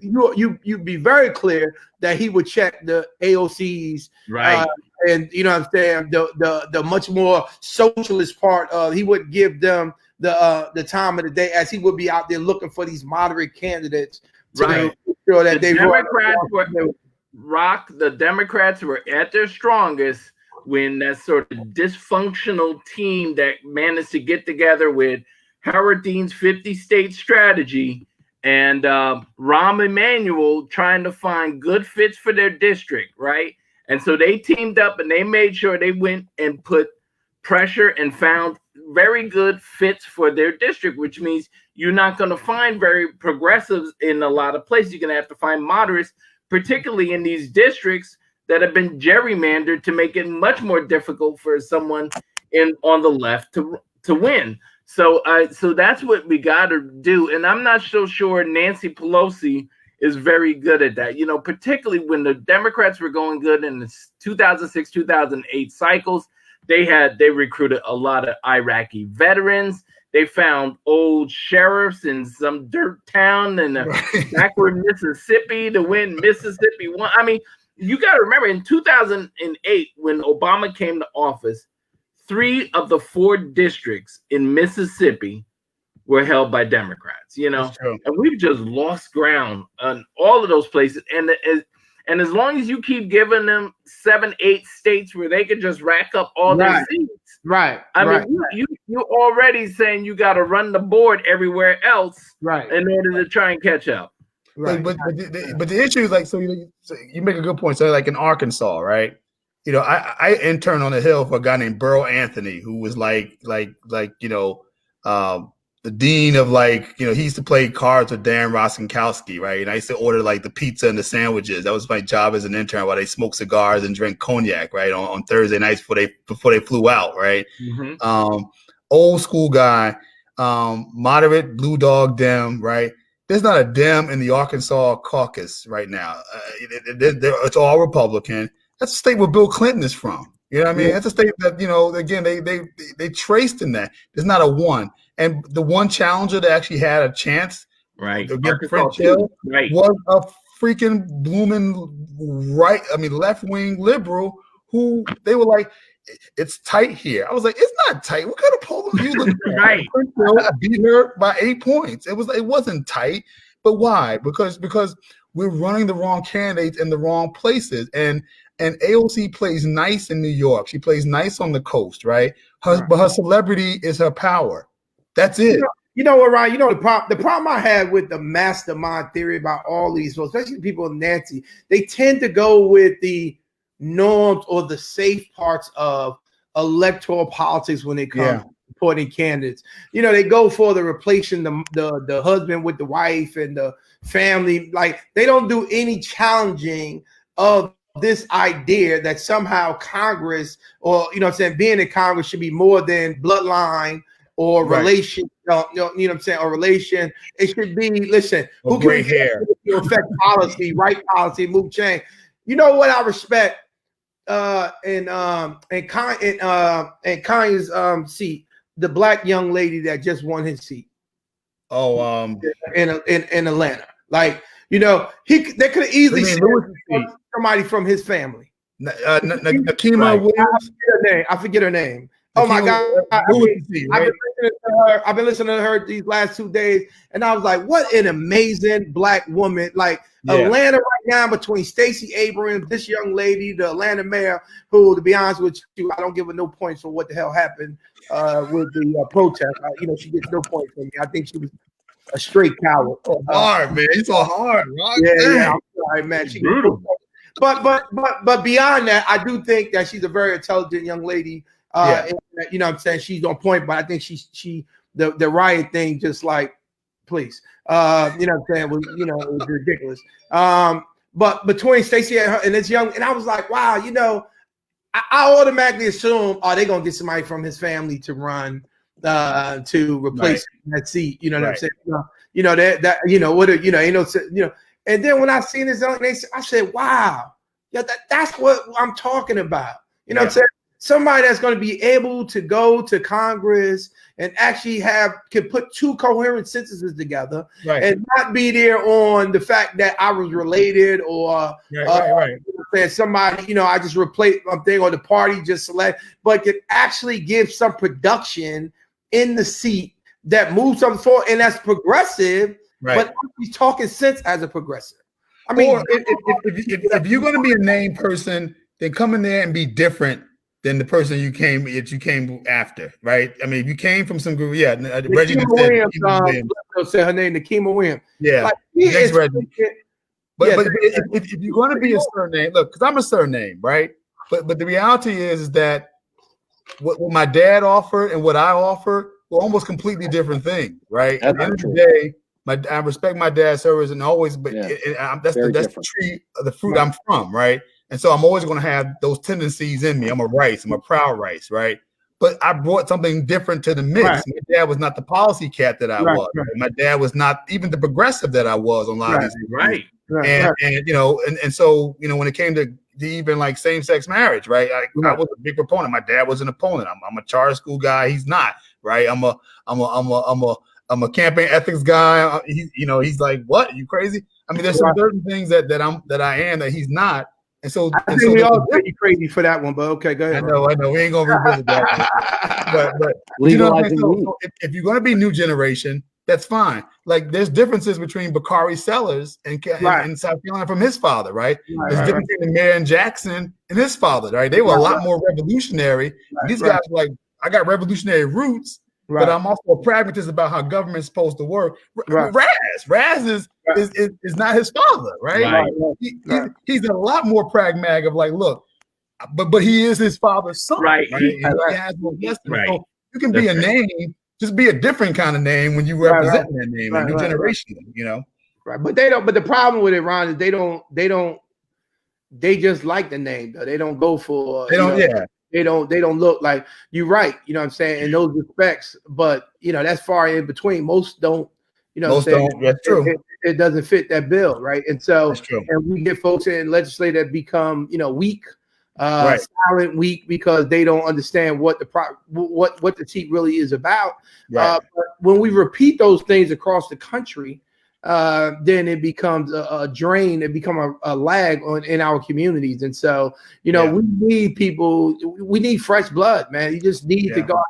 you'd be very clear that he would check the AOCs, right, and you know what I'm saying, the much more socialist part of, he would give them the time of the day, as he would be out there looking for these moderate candidates to make sure that the Democrats were at their strongest when that sort of dysfunctional team that managed to get together with Howard Dean's 50-state strategy and Rahm Emanuel trying to find good fits for their district, right? And so they teamed up and they made sure they went and put pressure and found very good fits for their district, which means you're not going to find very progressives in a lot of places. You're going to have to find moderates, particularly in these districts that have been gerrymandered to make it much more difficult for someone on the left to win. So that's what we got to do. And I'm not so sure Nancy Pelosi is very good at that. You know, particularly when the Democrats were going good in the 2006, 2008 cycles, they recruited a lot of Iraqi veterans. They found old sheriffs in some dirt town in backward Mississippi to win Mississippi one. I mean, you got to remember, in 2008, when Obama came to office, 3 of the 4 districts in Mississippi were held by Democrats, you know, and we've just lost ground on all of those places. And as long as you keep giving them 7, 8 states where they can just rack up all their seats, I mean, you're already saying you got to run the board everywhere else, in order to try and catch up. Right. But the issue is, like, so you make a good point. So like in Arkansas, right? You know, I interned on the Hill for a guy named Burl Anthony, who was like you know, the dean of, like, you know, he used to play cards with Dan Rostenkowski, right? And I used to order like the pizza and the sandwiches. That was my job as an intern, while they smoked cigars and drank cognac, right, on Thursday nights before they flew out, right? Mm-hmm. Old school guy, moderate blue dog Dem, right? There's not a Dem in the Arkansas caucus right now. It's all Republican. That's a state where Bill Clinton is from. You know what I mean? That's a state that, you know, again, they traced in that. There's not a one. And the one challenger that actually had a chance to get French Hill was a freaking blooming left-wing liberal who they were like, it's tight here. I was like, it's not tight. What kind of poll are you looking at? Right. Beat her by 8 points. It wasn't tight. But why? Because we're running the wrong candidates in the wrong places. And AOC plays nice in New York. She plays nice on the coast, right? But her celebrity is her power. That's it. You know what, Ryan? You know the problem I had with the mastermind theory about all these, especially people in Nancy, they tend to go with the norms or the safe parts of electoral politics when it comes to supporting candidates. You know, they go for the replacing the husband with the wife and the family. Like, they don't do any challenging of this idea that somehow Congress, or, you know what I'm saying, being in Congress should be more than bloodline or relation, you know what I'm saying, or relation. It should be, listen, who can hair affect policy, right policy, move change. You know what I respect in Kanye's seat, the black young lady that just won his seat. In Atlanta. Like, you know, they could have easily said somebody from his family. Nakima Williams. I forget her name. Oh my God! I've been listening to her these last 2 days, and I was like, "What an amazing black woman!" Like, Atlanta right now, between Stacey Abrams, this young lady, the Atlanta mayor, who, to be honest with you, I don't give her no points for what the hell happened with the protest. You know, she gets no points from me. I think she was a straight coward. Hard, man. It's so hard, right? Yeah. I'm sorry, man. She brutal. But beyond that, I do think that she's a very intelligent young lady. And, you know what I'm saying? She's on point, but I think the riot thing just like, please. You know what I'm saying? You know, it was ridiculous. But between Stacey and this young, and I was like, wow, you know, I automatically assume, they're gonna get somebody from his family to run to replace that seat. You know what I'm saying? You know that you know what you know ain't no you know. And then when I seen this, I said, wow, yeah, that's what I'm talking about. You know what I'm saying? Somebody that's going to be able to go to Congress and actually can put two coherent sentences together and not be there on the fact that I was related or somebody, you know, I just replaced something or the party just select, but can actually give some production in the seat that moves something forward and that's progressive, but he's talking sense as a progressive. I mean, if you're going to be a named person, then come in there and be different than the person you came after, right? I mean, if you came from some group, Reggie said her name, Nikema Williams. Yeah, like, Reggie. But if you're going to be a surname, look, because I'm a surname, right? But the reality is that what my dad offered and what I offered were almost completely different things, right? At the end of the day, I respect my dad's service and always, but that's the tree of the fruit I'm from, right? And so I'm always going to have those tendencies in me. I'm a proud rice, right? But I brought something different to the mix. My dad was not the policy cat that I was. My dad was not even the progressive that I was on a lot of these things. And you know, and so you know, when it came to even like same-sex marriage, right? I was a big proponent. My dad was an opponent. I'm a charter school guy. He's not, right? I'm a campaign ethics guy. He's like, what? You crazy? I mean, there's some certain things that I am that he's not. And so I think we all pretty crazy for that one, but okay, go ahead. I know. We ain't gonna revisit that. but you know what I mean? So if you're gonna be new generation, that's fine. Like there's differences between Bakari Sellers and South Carolina from his father, right? There's difference between Marion Jackson and his father, right? They were a lot more revolutionary. These guys were like, I got revolutionary roots, but I'm also a pragmatist about how government's supposed to work. Raz is not his father, right? He's a lot more pragmatic of like, look, but he is his father's son, right? He has no destiny. So you can be a name, just be a different kind of name when you represent that name, a new generation, you know. Right, but they don't. But the problem with it, Ron, is they just like the name though. They don't go for. They don't look like you're right. You know what I'm saying? In those respects, but you know that's far in between. Most don't. You know, most don't. That's true. It doesn't fit that bill, right? And so, and we get folks in legislature that become, you know, weak, silent, weak because they don't understand what the seat really is about. But when we repeat those things across the country, then it becomes a drain. It becomes a lag in our communities. And so, you know, we need people. We need fresh blood, man. You just need to go.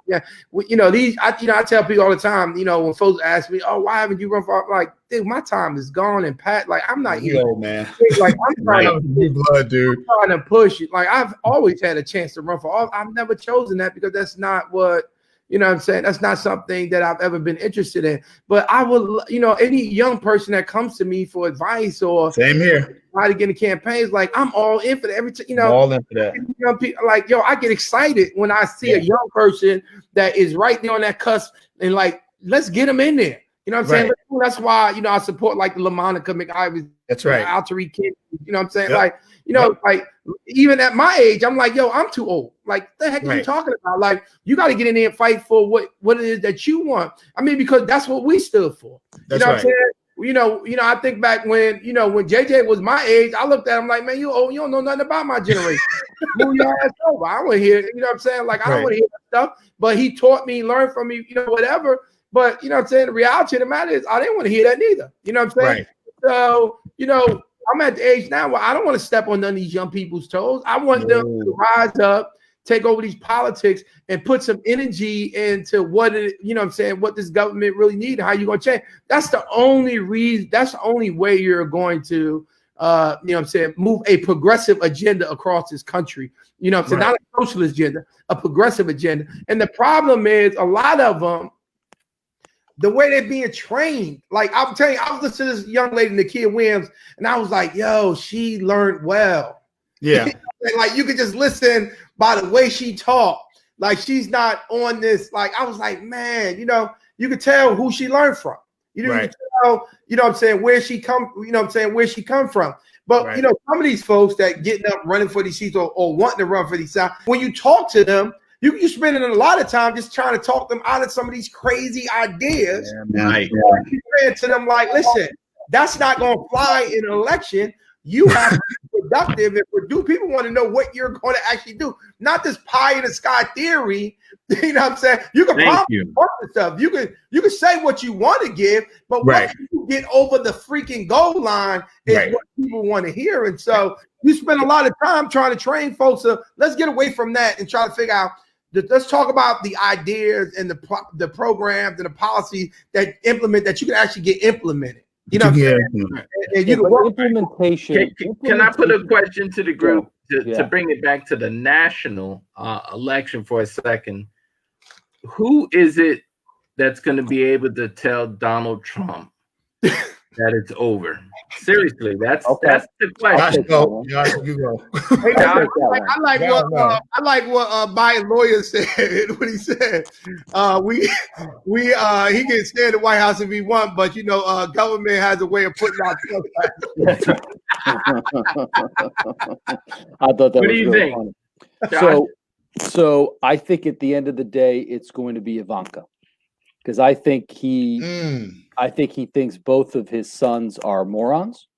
You know, I tell people all the time. You know, when folks ask me, "Oh, why haven't you run for?" I'm like, dude, my time is gone and pat. Like, I'm not even old man. Like, I'm trying to new blood, dude. I'm trying to push it. Like, I've always had a chance to run for. I've never chosen that because that's not what. You know what I'm saying? That's not something that I've ever been interested in. But I would, you know, any young person that comes to me for advice or same here, how to get in campaigns, like I'm all in for that. Every time, you know, all in for that. Young people, like, yo, I get excited when I see a young person that is right there on that cusp and like, let's get them in there. You know what I'm saying? That's why, you know, I support like the LaMonica McIvy. That's right. Altery Kid. You know what I'm saying? Like, you know, like even at my age, I'm like, yo, I'm too old. Like, the heck are you talking about? Like, you got to get in there and fight for what it is that you want. I mean, because that's what we stood for. You know what I'm saying? You know, I think back when JJ was my age, I looked at him like, man, you old, you don't know nothing about my generation. Move your ass over. I want to hear, you know what I'm saying? Like, I don't want to hear that stuff. But he taught me, learned from me, you know, whatever. But you know what I'm saying? The reality of the matter is I didn't want to hear that neither. You know what I'm saying? So, you know, I'm at the age now where I don't want to step on none of these young people's toes. I want them to rise up, take over these politics, and put some energy into what it, you know what I'm saying, what this government really needs and how you're going to change. That's the only reason, that's the only way you're going to, you know what I'm saying, move a progressive agenda across this country. You know what I'm saying? Not a socialist agenda, a progressive agenda. And the problem is a lot of them, the way they're being trained, like I'm telling you, I was listening to this young lady, Nakia Williams, and I was like, yo, she learned well. Yeah. Like you could just listen by the way she talked. Like she's not on this. Like I was like, man, you know, you could tell who she learned from. You know, you could tell, you know what I'm saying, where she come, you know what I'm saying, where she come from. But you know, some of these folks that getting up running for these seats or wanting to run for these seats, when you talk to them, you spending a lot of time just trying to talk them out of some of these crazy ideas. Right. You saying to them like, listen, that's not going to fly in an election. You have to be productive and produce. People want to know what you're going to actually do, not this pie in the sky theory. You know what I'm saying? You can promise stuff. You can say what you want to give, but once you get over the freaking goal line is what people want to hear. And so you spend a lot of time trying to train folks. So let's get away from that and try to figure out. Let's talk about the ideas and the programs and the policies that implement that you can actually get implemented. You know, and you can implementation. Can I put a question to the group to bring it back to the national election for a second? Who is it that's going to be able to tell Donald Trump that it's over? Seriously, that's the question. You go. I like what Biden lawyer said when he said he can stay in the White House if he wants, but you know government has a way of putting out stuff. I thought that what was do you really think? Funny. So I think at the end of the day, it's going to be Ivanka, because I think he thinks both of his sons are morons.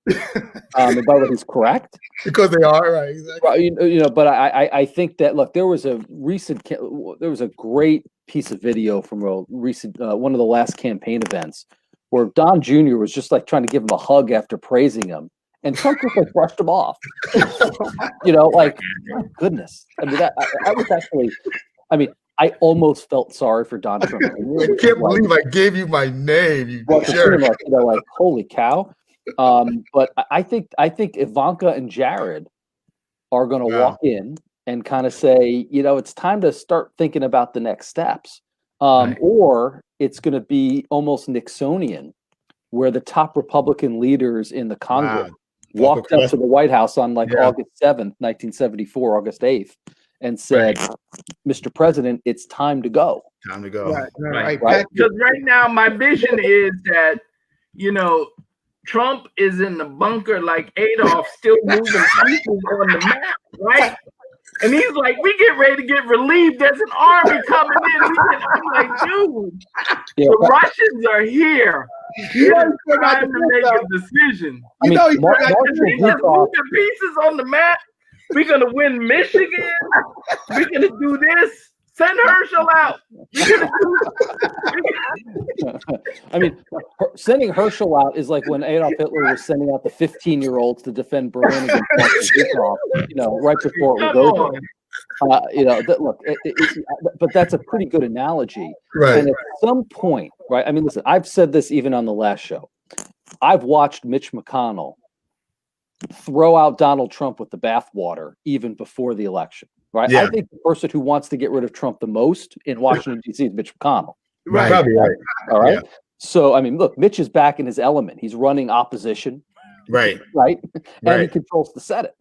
And by the way, he's correct because they are right. Exactly. You know, but I think that look, there was a great piece of video from a recent one of the last campaign events where Don Jr. was just like trying to give him a hug after praising him, and Trump just like brushed him off. You know, like my goodness. I mean, that was actually. I mean, I almost felt sorry for Don Trump. I can't believe I gave you my name. You jerk. Like, you know, like holy cow. But I think Ivanka and Jared are going to walk in and kind of say, you know, it's time to start thinking about the next steps. Or it's going to be almost Nixonian, where the top Republican leaders in the Congress walked up to the White House on like August 7th, 1974, August 8th, and said, Mr. President, it's time to go. Time to go. Right. Because right now my vision is that, you know, Trump is in the bunker like Adolf, still moving pieces on the map, right? And he's like, we get ready to get relieved. There's an army coming in. I'm like, dude, the Russians are here. It's time to make a decision. I mean, he's just moving pieces on the map. We're going to win Michigan. We're going to do this. Send Herschel out. I mean, sending Herschel out is like when Adolf Hitler was sending out the 15-year-olds to defend Berlin against Hitler, you know, right before it was over. You know, but that's a pretty good analogy. Right. And at some point, right? I mean, listen, I've said this even on the last show. I've watched Mitch McConnell throw out Donald Trump with the bathwater even before the election. Right. I think the person who wants to get rid of Trump the most in Washington, D.C. is Mitch McConnell. Right. All right. Yeah. So, I mean, look, Mitch is back in his element. He's running opposition. Right. And he controls the Senate.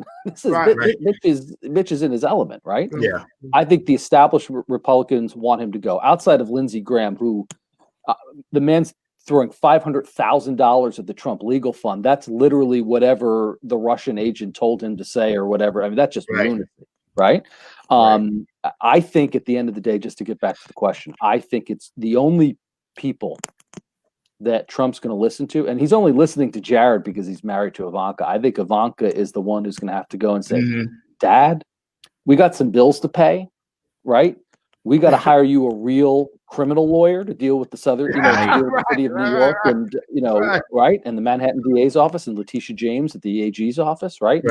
Mitch is in his element. Right. Yeah. I think the established Republicans want him to go outside of Lindsey Graham, who the man's throwing $500,000 at the Trump legal fund. That's literally whatever the Russian agent told him to say or whatever. I mean, that's just lunacy. Right. I think at the end of the day, just to get back to the question, I think it's the only people that Trump's going to listen to. And he's only listening to Jared because he's married to Ivanka. I think Ivanka is the one who's going to have to go and say, Dad, we got some bills to pay. Right. We got to hire you a real criminal lawyer to deal with the southern, you know, the city of New York and, you know, and the Manhattan DA's office and Letitia James at the AG's office. Right.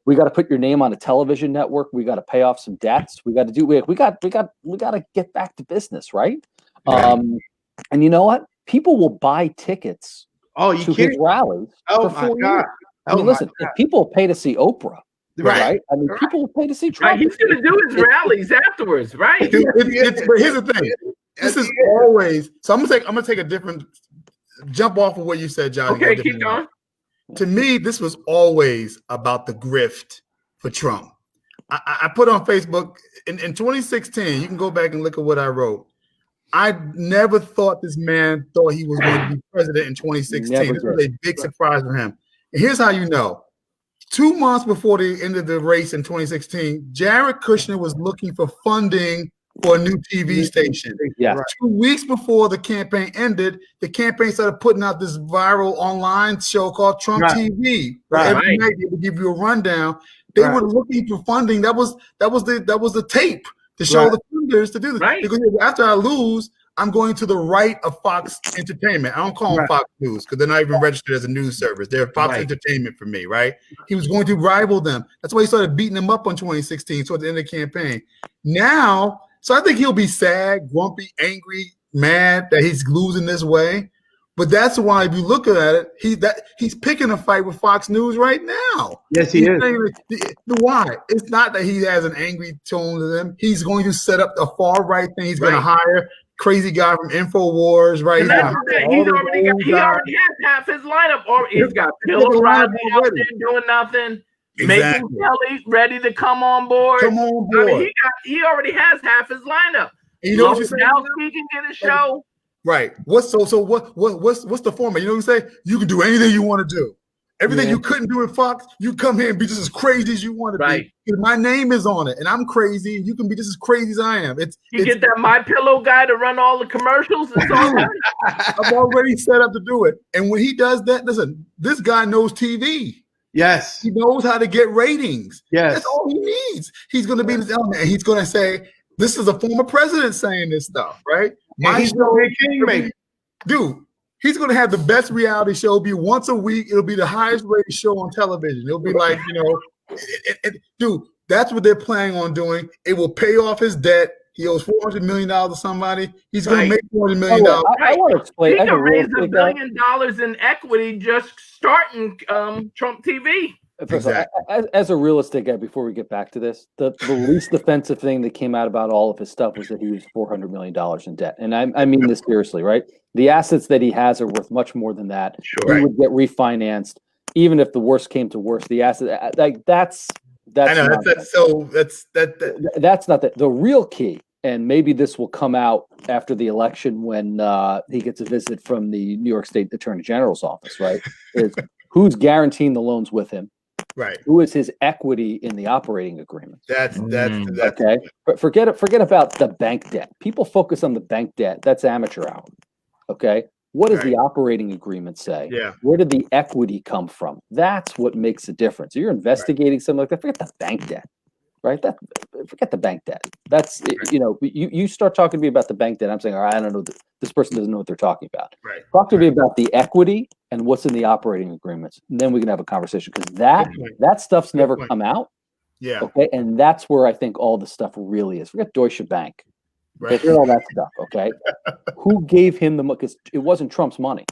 We got to put your name on a television network. We got to pay off some debts. We got to do. We got to get back to business, right? And you know what? People will buy tickets to his rallies for 4 years. I mean, listen, if people pay to see Oprah, right? I mean, people will pay to see Trump. He's going to do his rallies afterwards, right? But here's the thing. This is always. So I'm gonna take a different jump off of what you said, Johnny. Okay, keep going. To me, this was always about the grift for Trump. I put on Facebook in 2016. You can go back and look at what I wrote. I never thought this man thought he was going to be president in 2016. This was a big surprise for him. And here's how you know. 2 months before the end of the race in 2016, Jared Kushner was looking for funding for a new TV station. Yeah. 2 weeks before the campaign ended, the campaign started putting out this viral online show called Trump TV. Every night they would give you a rundown. They were looking for funding. That was the tape to show the funders to do this. Because after I lose, I'm going to the right of Fox Entertainment. I don't call them Fox News because they're not even registered as a news service. They're Fox Entertainment for me, right? He was going to rival them. That's why he started beating them up on 2016, so at the end of the campaign. Now, so I think he'll be sad, grumpy, angry, mad that he's losing this way. But that's why, if you look at it, he's picking a fight with Fox News right now. Yes, he is. Why? It's not that he has an angry tone to them. He's going to set up a far right thing. He's going to hire crazy guy from InfoWars, right? He already has half his lineup, or he's got Bill O'Reilly out there doing nothing. Making Kelly ready to come on board. I mean, he already has half his lineup. You know what you're saying? Now he can get a show. Right. What's the format? You know what I'm saying? You can do anything you want to do. Everything you couldn't do at Fox, you come here and be just as crazy as you want to be. My name is on it, and I'm crazy, and you can be just as crazy as I am. You get that My Pillow guy to run all the commercials. It's all right. I'm already set up to do it. And when he does that, listen, this guy knows TV. Yes. He knows how to get ratings. Yes. That's all he needs. He's going to be this element, and he's going to say, this is a former president saying this stuff, right? He's going to be a kingmaker. Dude, he's going to have the best reality show. It'll be once a week. It'll be the highest rated show on television. It'll be like, dude, that's what they're planning on doing. It will pay off his debt. He owes $400 million to somebody. He's going to make $400 million. I want to explain. He can raise $1 billion in equity just starting Trump TV. As a real estate guy, before we get back to this, the least offensive thing that came out about all of his stuff was that he was $400 million in debt. And I mean this seriously, right? The assets that he has are worth much more than that. Sure. He would get refinanced, even if the worst came to worst. The asset, that's I know that's not the real key. And maybe this will come out after the election when he gets a visit from the New York State Attorney General's office, right? Is who's guaranteeing the loans with him? Right. Who is his equity in the operating agreement? That's okay. But forget about the bank debt. People focus on the bank debt. That's amateur hour. Okay. What does the operating agreement say? Yeah. Where did the equity come from? That's what makes a difference. You're investigating something like that. Forget the bank debt. Right? Forget the bank debt. That's you start talking to me about the bank debt. I'm saying, all right, I don't know. This person doesn't know what they're talking about. Right. Talk to me about the equity and what's in the operating agreements. And then we can have a conversation because that stuff's never come out. Yeah. Okay. And that's where I think all the stuff really is. Forget Deutsche Bank. Right. Forget all that stuff. Okay. Who gave him the money? Because it wasn't Trump's money.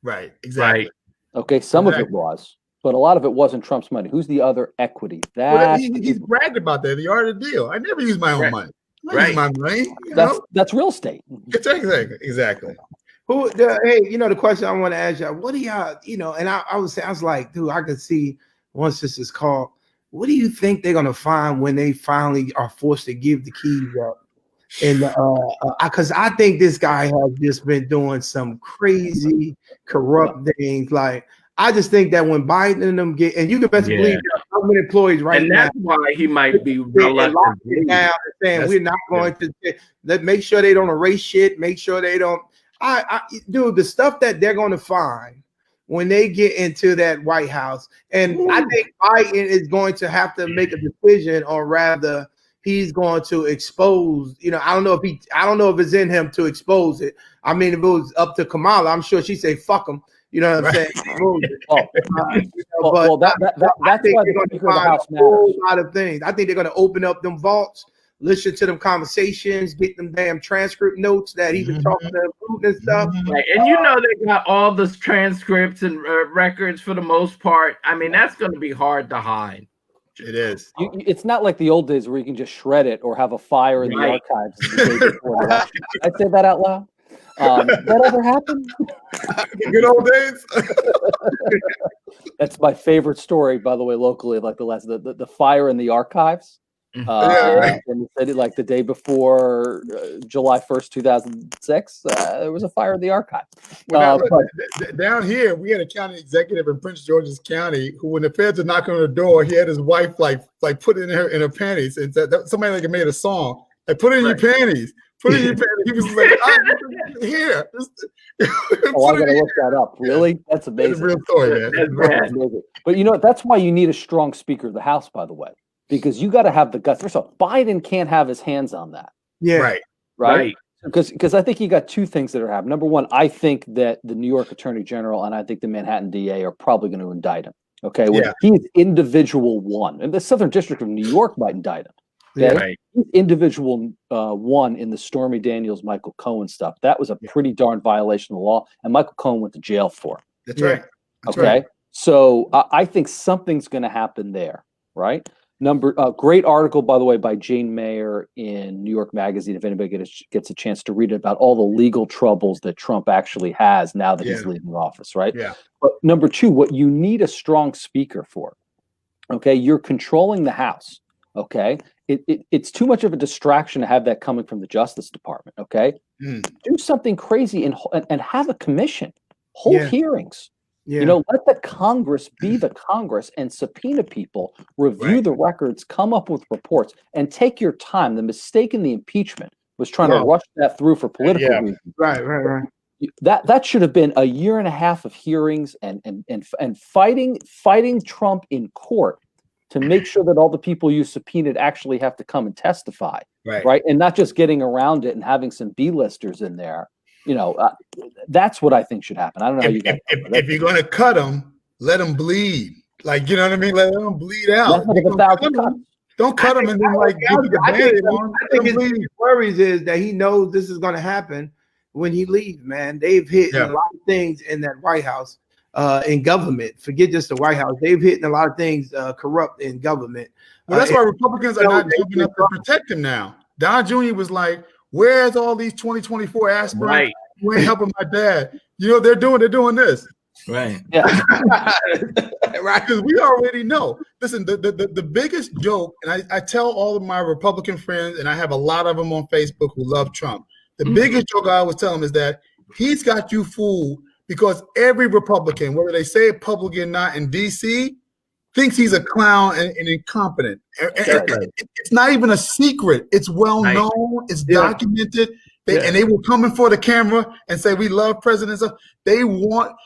Right. Exactly. Right. Okay. Some of it was. But a lot of it wasn't Trump's money. Who's the other equity? He's bragged about that. The art of the deal. I never use my own money. Right. My money. That's real estate. Exactly. The question I want to ask y'all, what do y'all, and I was like, dude, I could see once this is called, what do you think they're gonna find when they finally are forced to give the keys up? And because I think this guy has just been doing some crazy corrupt things. Like, I just think that when Biden and them get, and you can best believe government employees now. And that's why he might be reluctant now saying we're not going to make sure they don't erase shit, make sure they don't. Dude, the stuff that they're going to find when they get into that White House, and I think Biden is going to have to make a decision, or rather, he's going to expose. I don't know if it's in him to expose it. I mean, if it was up to Kamala, I'm sure she'd say fuck him. You know what I'm saying? That's why they're going to find a whole lot of things. I think they're going to open up them vaults, listen to them conversations, get them damn transcript notes that he's been talking to Putin and stuff. Right. And they got all the transcripts and records for the most part. I mean, that's going to be hard to hide. It is. It's not like the old days where you can just shred it or have a fire in the archives the day before the election. I'd say that out loud. That ever happened? Good old days. That's my favorite story, by the way, locally. Like the fire in the archives. Right. And said it like the day before July 1st, 2006. There was a fire in the archive. Well, down here, we had a county executive in Prince George's County who, when the feds were knocking on the door, he had his wife like put it in her panties, and said that somebody like made a song like "Put it in your panties." Put it in your panties. He was like, "Here." I gotta look that up. Really, that's amazing. That's a real story, man. That's amazing. But you know, that's why you need a strong Speaker of the House, by the way, because you got to have the guts. First of all, Biden can't have his hands on that. Yeah, right. Because I think you got two things that are happening. Number one, I think that the New York Attorney General and I think the Manhattan DA are probably going to indict him. Okay, he's individual one, and the Southern District of New York might indict him. Okay? Right. He's individual one in the Stormy Daniels, Michael Cohen stuff. That was a pretty darn violation of the law, and Michael Cohen went to jail for it. That's right. That's okay, right. So I think something's going to happen there. Right. Great article, by the way, by Jane Mayer in New York Magazine. If anybody gets a chance to read it, about all the legal troubles that Trump actually has now that he's leaving office, right? Yeah. But number two, what you need a strong speaker for, okay? You're controlling the House, okay? It's too much of a distraction to have that coming from the Justice Department, okay? Do something crazy and have a commission, hold hearings. Yeah. You know, let the Congress be the Congress and subpoena people, review the records, come up with reports, and take your time. The mistake in the impeachment was trying to rush that through for political reasons. Right. That should have been 1.5 years of hearings and fighting Trump in court to make sure that all the people you subpoenaed actually have to come and testify. Right. And not just getting around it and having some B-listers in there. You know, that's what I think should happen. I don't know. If you're going to cut them, let them bleed. Like, you know what I mean? Let them bleed out. Don't cut them and then like give the Band-Aid on. I think his worries is that he knows this is going to happen when he leaves. Man, they've hit a lot of things in that White House, in government. Forget just the White House. They've hit a lot of things corrupt in government. Well, that's why Republicans are not jumping up to protect him now. Don Jr. was like, "Where's all these 2024 aspirants? Right. You ain't helping my dad." You know, they're doing this. Right. Yeah. Right. Because we already know. Listen, the biggest joke, and I tell all of my Republican friends, and I have a lot of them on Facebook who love Trump. The biggest joke I always tell them is that he's got you fooled because every Republican, whether they say it publicly or not in DC, thinks he's a clown and incompetent. It's not even a secret. It's well known. It's documented. And they will come in for the camera and say, "We love presidents." They want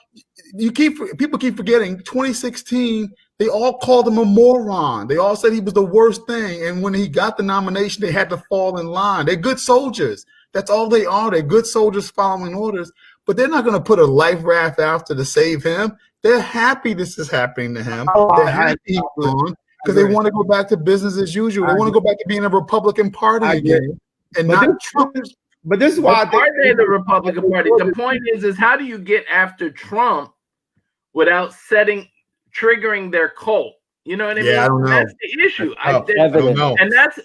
people keep forgetting. 2016, they all called him a moron. They all said he was the worst thing. And when he got the nomination, they had to fall in line. They're good soldiers. That's all they are. They're good soldiers following orders. But they're not going to put a life raft after to save him. They're happy this is happening to him. They're happy he's gone because they want to go back to business as usual. They want to go back to being a Republican Party again and not Trump. But this is why I think they're the Republican Party. The point is how do you get after Trump without triggering their cult? You know what I mean? I don't know. That's the issue. I don't know. And that's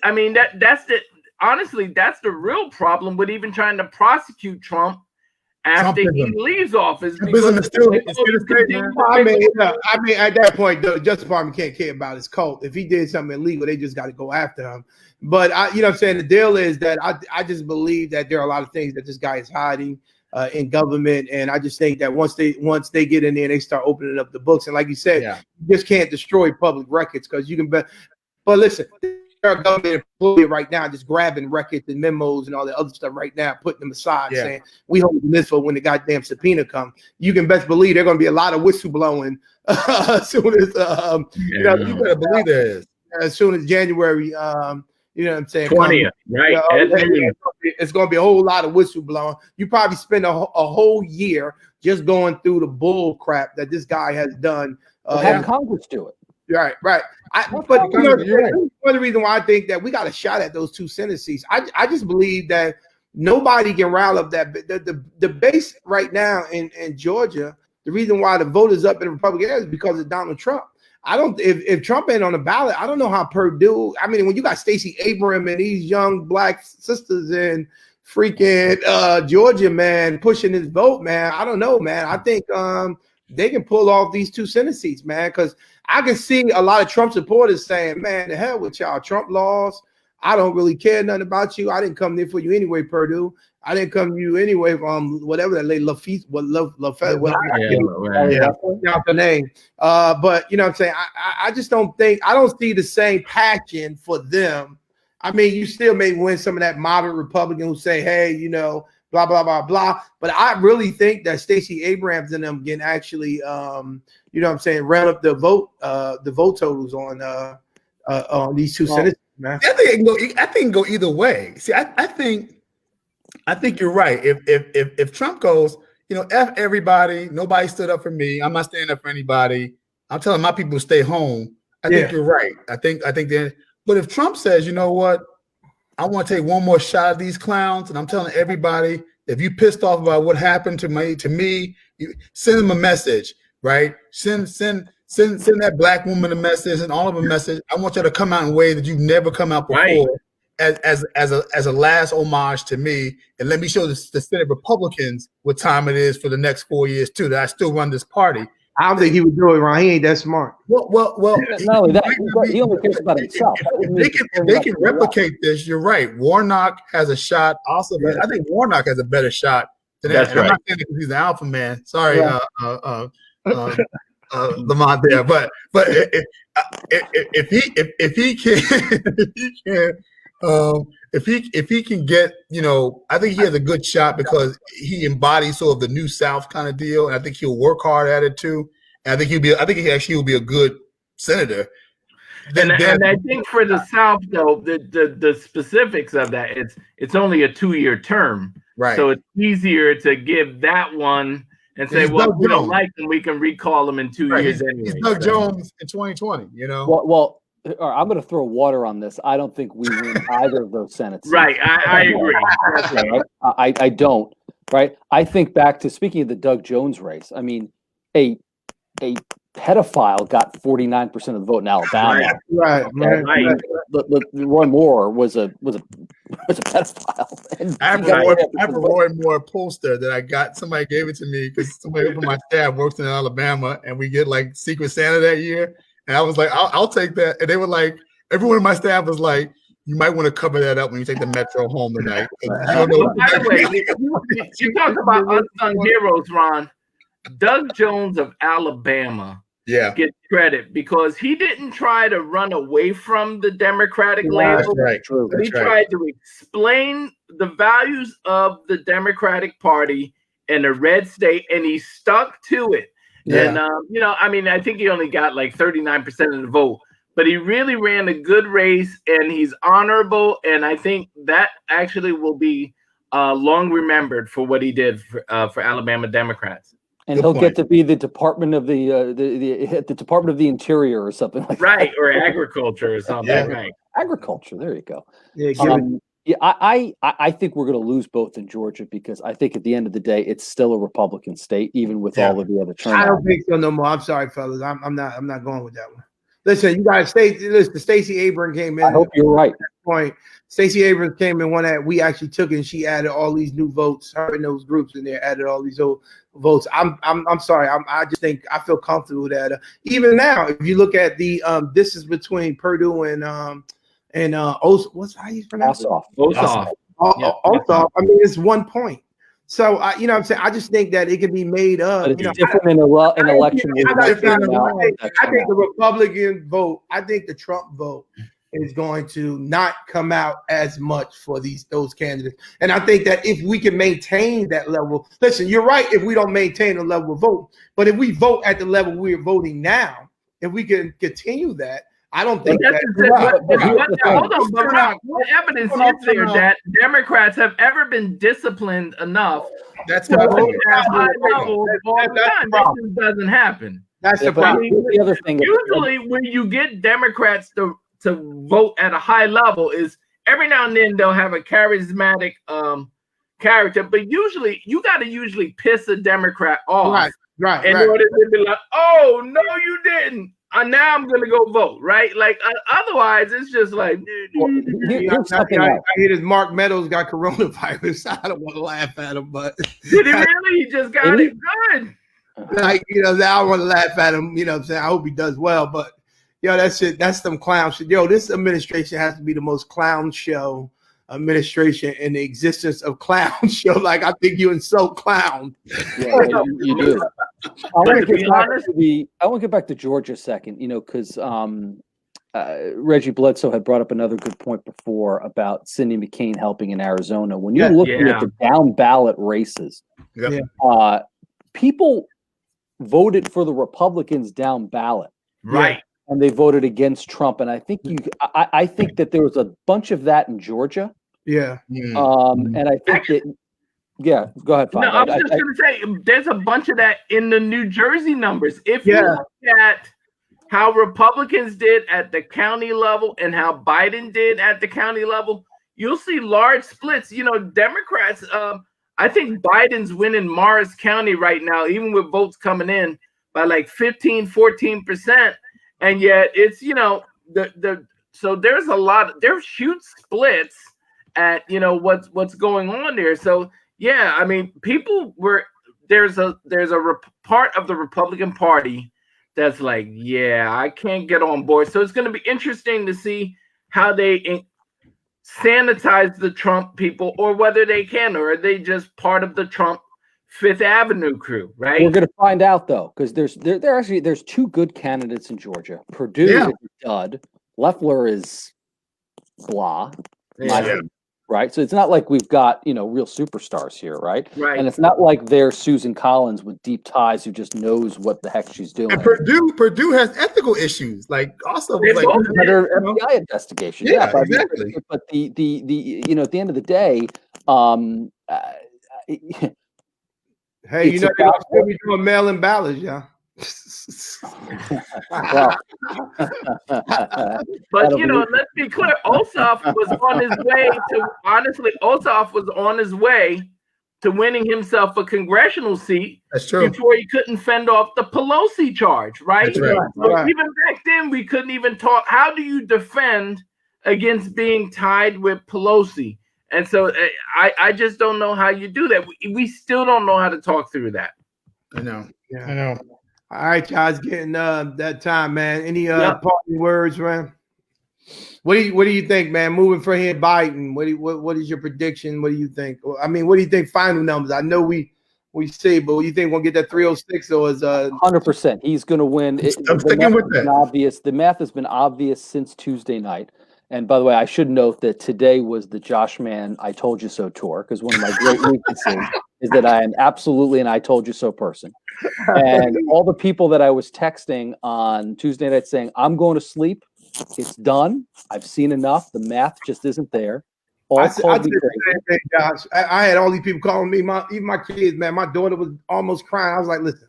the real problem with even trying to prosecute Trump after he leaves office. I mean, at that point, the Justice Department can't care about his cult. If he did something illegal, they just got to go after him. But you know what I'm saying? The deal is that I just believe that there are a lot of things that this guy is hiding in government, and I just think that once they get in there, they start opening up the books. And like you said, you just can't destroy public records because you can. But listen, there are government employees right now just grabbing records and memos and all the other stuff right now, putting them aside, saying we holding this for when the goddamn subpoena comes. You can best believe there's going to be a lot of whistleblowing as soon as you better believe there is as soon as January. You know what I'm saying? 20th, right? It's going to be a whole lot of whistleblowing. You probably spend a whole year just going through the bull crap that this guy has done. Have Congress do it. Right. But you know, one of the reasons why I think that we got a shot at those 2 Senate seats. I just believe that nobody can rile up that the base right now in Georgia. The reason why the vote is up in the Republican area is because of Donald Trump. If Trump ain't on the ballot, I don't know how Purdue. I mean, when you got Stacey Abrams and these young black sisters in freaking Georgia, man, pushing this vote, man, I don't know, man. I think they can pull off these 2 Senate seats, man. Because I can see a lot of Trump supporters saying, "Man, the hell with y'all, Trump laws. I don't really care nothing about you. I didn't come there for you anyway, Purdue. I didn't come to you anyway from whatever that lady Lafitte, the name. But you know what I'm saying? I just don't see the same passion for them. I mean, you still may win some of that moderate Republican who say, hey, you know, blah, blah, blah, blah. But I really think that Stacey Abrams and them can actually, you know what I'm saying, round up the vote totals on these 2 senators, man. I think it can go either way. See, I think you're right. If Trump goes, you know, F everybody, nobody stood up for me. I'm not standing up for anybody. I'm telling my people to stay home. I think you're right. I think then. But if Trump says, you know what, I want to take one more shot at these clowns, and I'm telling everybody, if you pissed off about what happened to me, you send them a message, right? Send that black woman a message and all of them a message. I want you to come out in a way that you've never come out before, right, as a last homage to me, and let me show the Senate Republicans what time it is for the next 4 years too. That I still run this party. I don't think he would do it, Ron. He ain't that smart. Well. No, he only cares about himself. If they can replicate this, you're right. Warnock has a shot. Also, I think Warnock has a better shot than that. Right. I'm not saying because he's the alpha man. Sorry, Lamont there, but if he can get, you know, I think he has a good shot because he embodies sort of the New South kind of deal, and I think he'll work hard at it too. And I think he actually will be a good senator. And I think for the South, though, the specifics of that, it's only a 2-year term, right? So it's easier to give that one and say, well, if we don't like him, we can recall him in 2 years anyway. He's Doug Jones in 2020, you know. Well, I'm going to throw water on this. I don't think we win either of those Senate seats. Right, I agree. Right? I don't. Right. I think back to speaking of the Doug Jones race. I mean, a pedophile got 49% of the vote in Alabama. Right. Roy Moore was a pedophile. I have a Roy Moore poster that I got. Somebody gave it to me because somebody from my staff works in Alabama, and we get like Secret Santa that year. And I was like, I'll take that. And they were like, everyone in my staff was like, you might want to cover that up when you take the Metro home tonight. By the way, you talk about unsung heroes, Ron. Doug Jones of Alabama gets credit because he didn't try to run away from the Democratic label. Right. He tried to explain the values of the Democratic Party in a red state, and he stuck to it. Yeah. And, you know, I mean, I think he only got like 39% of the vote, but he really ran a good race, and he's honorable. And I think that actually will be long remembered for what he did for Alabama Democrats. And he'll get to be the Department of the Department of the Interior or something like that. Right, or agriculture or something. Yeah. Right. Agriculture. There you go. Yeah, I think we're going to lose both in Georgia because I think at the end of the day, it's still a Republican state, even with all of the other turnout. I don't think so no more. I'm sorry, fellas. I'm not going with that one. Listen, you got to stay. Listen, Stacey Abrams came in. I hope you're right. Point. Stacey Abrams came in one that we actually took, and she added all these new votes. Her and those groups in there added all these old votes. I'm sorry. I just think I feel comfortable with that. Even now, if you look at the this is between Purdue and what's how you pronounce it? Ossoff. Ossoff. I mean, it's 1 point. So you know what I'm saying? I just think that it can be made up. But it's different in an election. I think the Republican vote, I think the Trump vote is going to not come out as much for those candidates. And I think that if we can maintain that level, listen, you're right if we don't maintain a level of vote, but if we vote at the level we're voting now, if we can continue that, I don't think hold on, but Rob, what evidence is there that Democrats have ever been disciplined enough to vote at a high level all the time? This doesn't happen. That's the problem. The other thing Usually when you get Democrats to vote at a high level is every now and then they'll have a charismatic character, but usually you got to piss a Democrat off. Right. In order to be like, oh, no, you didn't. Now I'm gonna go vote, right? Like otherwise, it's just like. I hear this Mark Meadows got coronavirus. I don't want to laugh at him, but did he really? He just got it. Good. Like, I want to laugh at him. You know what I'm saying? I hope he does well, but that's it. That's some clown shit. This administration has to be the most clown show administration in the existence of clown show. Like, I think you insult clown. Yeah, you do. I want to get back to Georgia a second, because Reggie Bledsoe had brought up another good point before about Cindy McCain helping in Arizona. When you're looking at the down ballot races, people voted for the Republicans down ballot, right? And they voted against Trump. And I think I think that there was a bunch of that in Georgia. Yeah. And I think that. Yeah, go ahead. No, I was just going to say there's a bunch of that in the New Jersey numbers. If you look at how Republicans did at the county level and how Biden did at the county level, you'll see large splits. Democrats, I think Biden's winning Morris County right now, even with votes coming in by like 14%. And yet it's, so there's huge splits at, what's going on there. So, yeah, I mean, there's a part of the Republican Party that's like, yeah, I can't get on board. So it's going to be interesting to see how they sanitize the Trump people, or whether they can, or are they just part of the Trump Fifth Avenue crew, right? We're going to find out, though, because there's two good candidates in Georgia. Purdue is a dud. Loeffler is blah. Right, so it's not like we've got real superstars here, right? Right. And it's not like there's Susan Collins with deep ties who just knows what the heck she's doing. And Purdue has ethical issues, like also like another FBI investigation. Yeah, exactly. But the at the end of the day, hey, they're still be doing mail-in ballots, yeah. Well, but let's be clear. Ossoff was on his way to winning himself a congressional seat. That's true. Before he couldn't fend off the Pelosi charge, right? That's right. So even back then, we couldn't even talk. How do you defend against being tied with Pelosi? And so I just don't know how you do that. We still don't know how to talk through that. I know. Yeah. I know. All right, guys, getting that time, man. Any parting words, man? What do you think, man? Moving from here, Biden. What is your prediction? What do you think? I mean, what do you think? Final numbers. I know we see, but what do you think we'll get that 306 or is 100%? He's going to win. I'm sticking with that. Obvious. The math has been obvious since Tuesday night. And by the way, I should note that today was the Josh Mann I Told You So tour, because one of my great weaknesses is that I am absolutely an I told you so person. And all the people that I was texting on Tuesday night saying, I'm going to sleep. It's done. I've seen enough. The math just isn't there. I did the same thing, Josh. I had all these people calling me, even my kids, man. My daughter was almost crying. I was like, listen,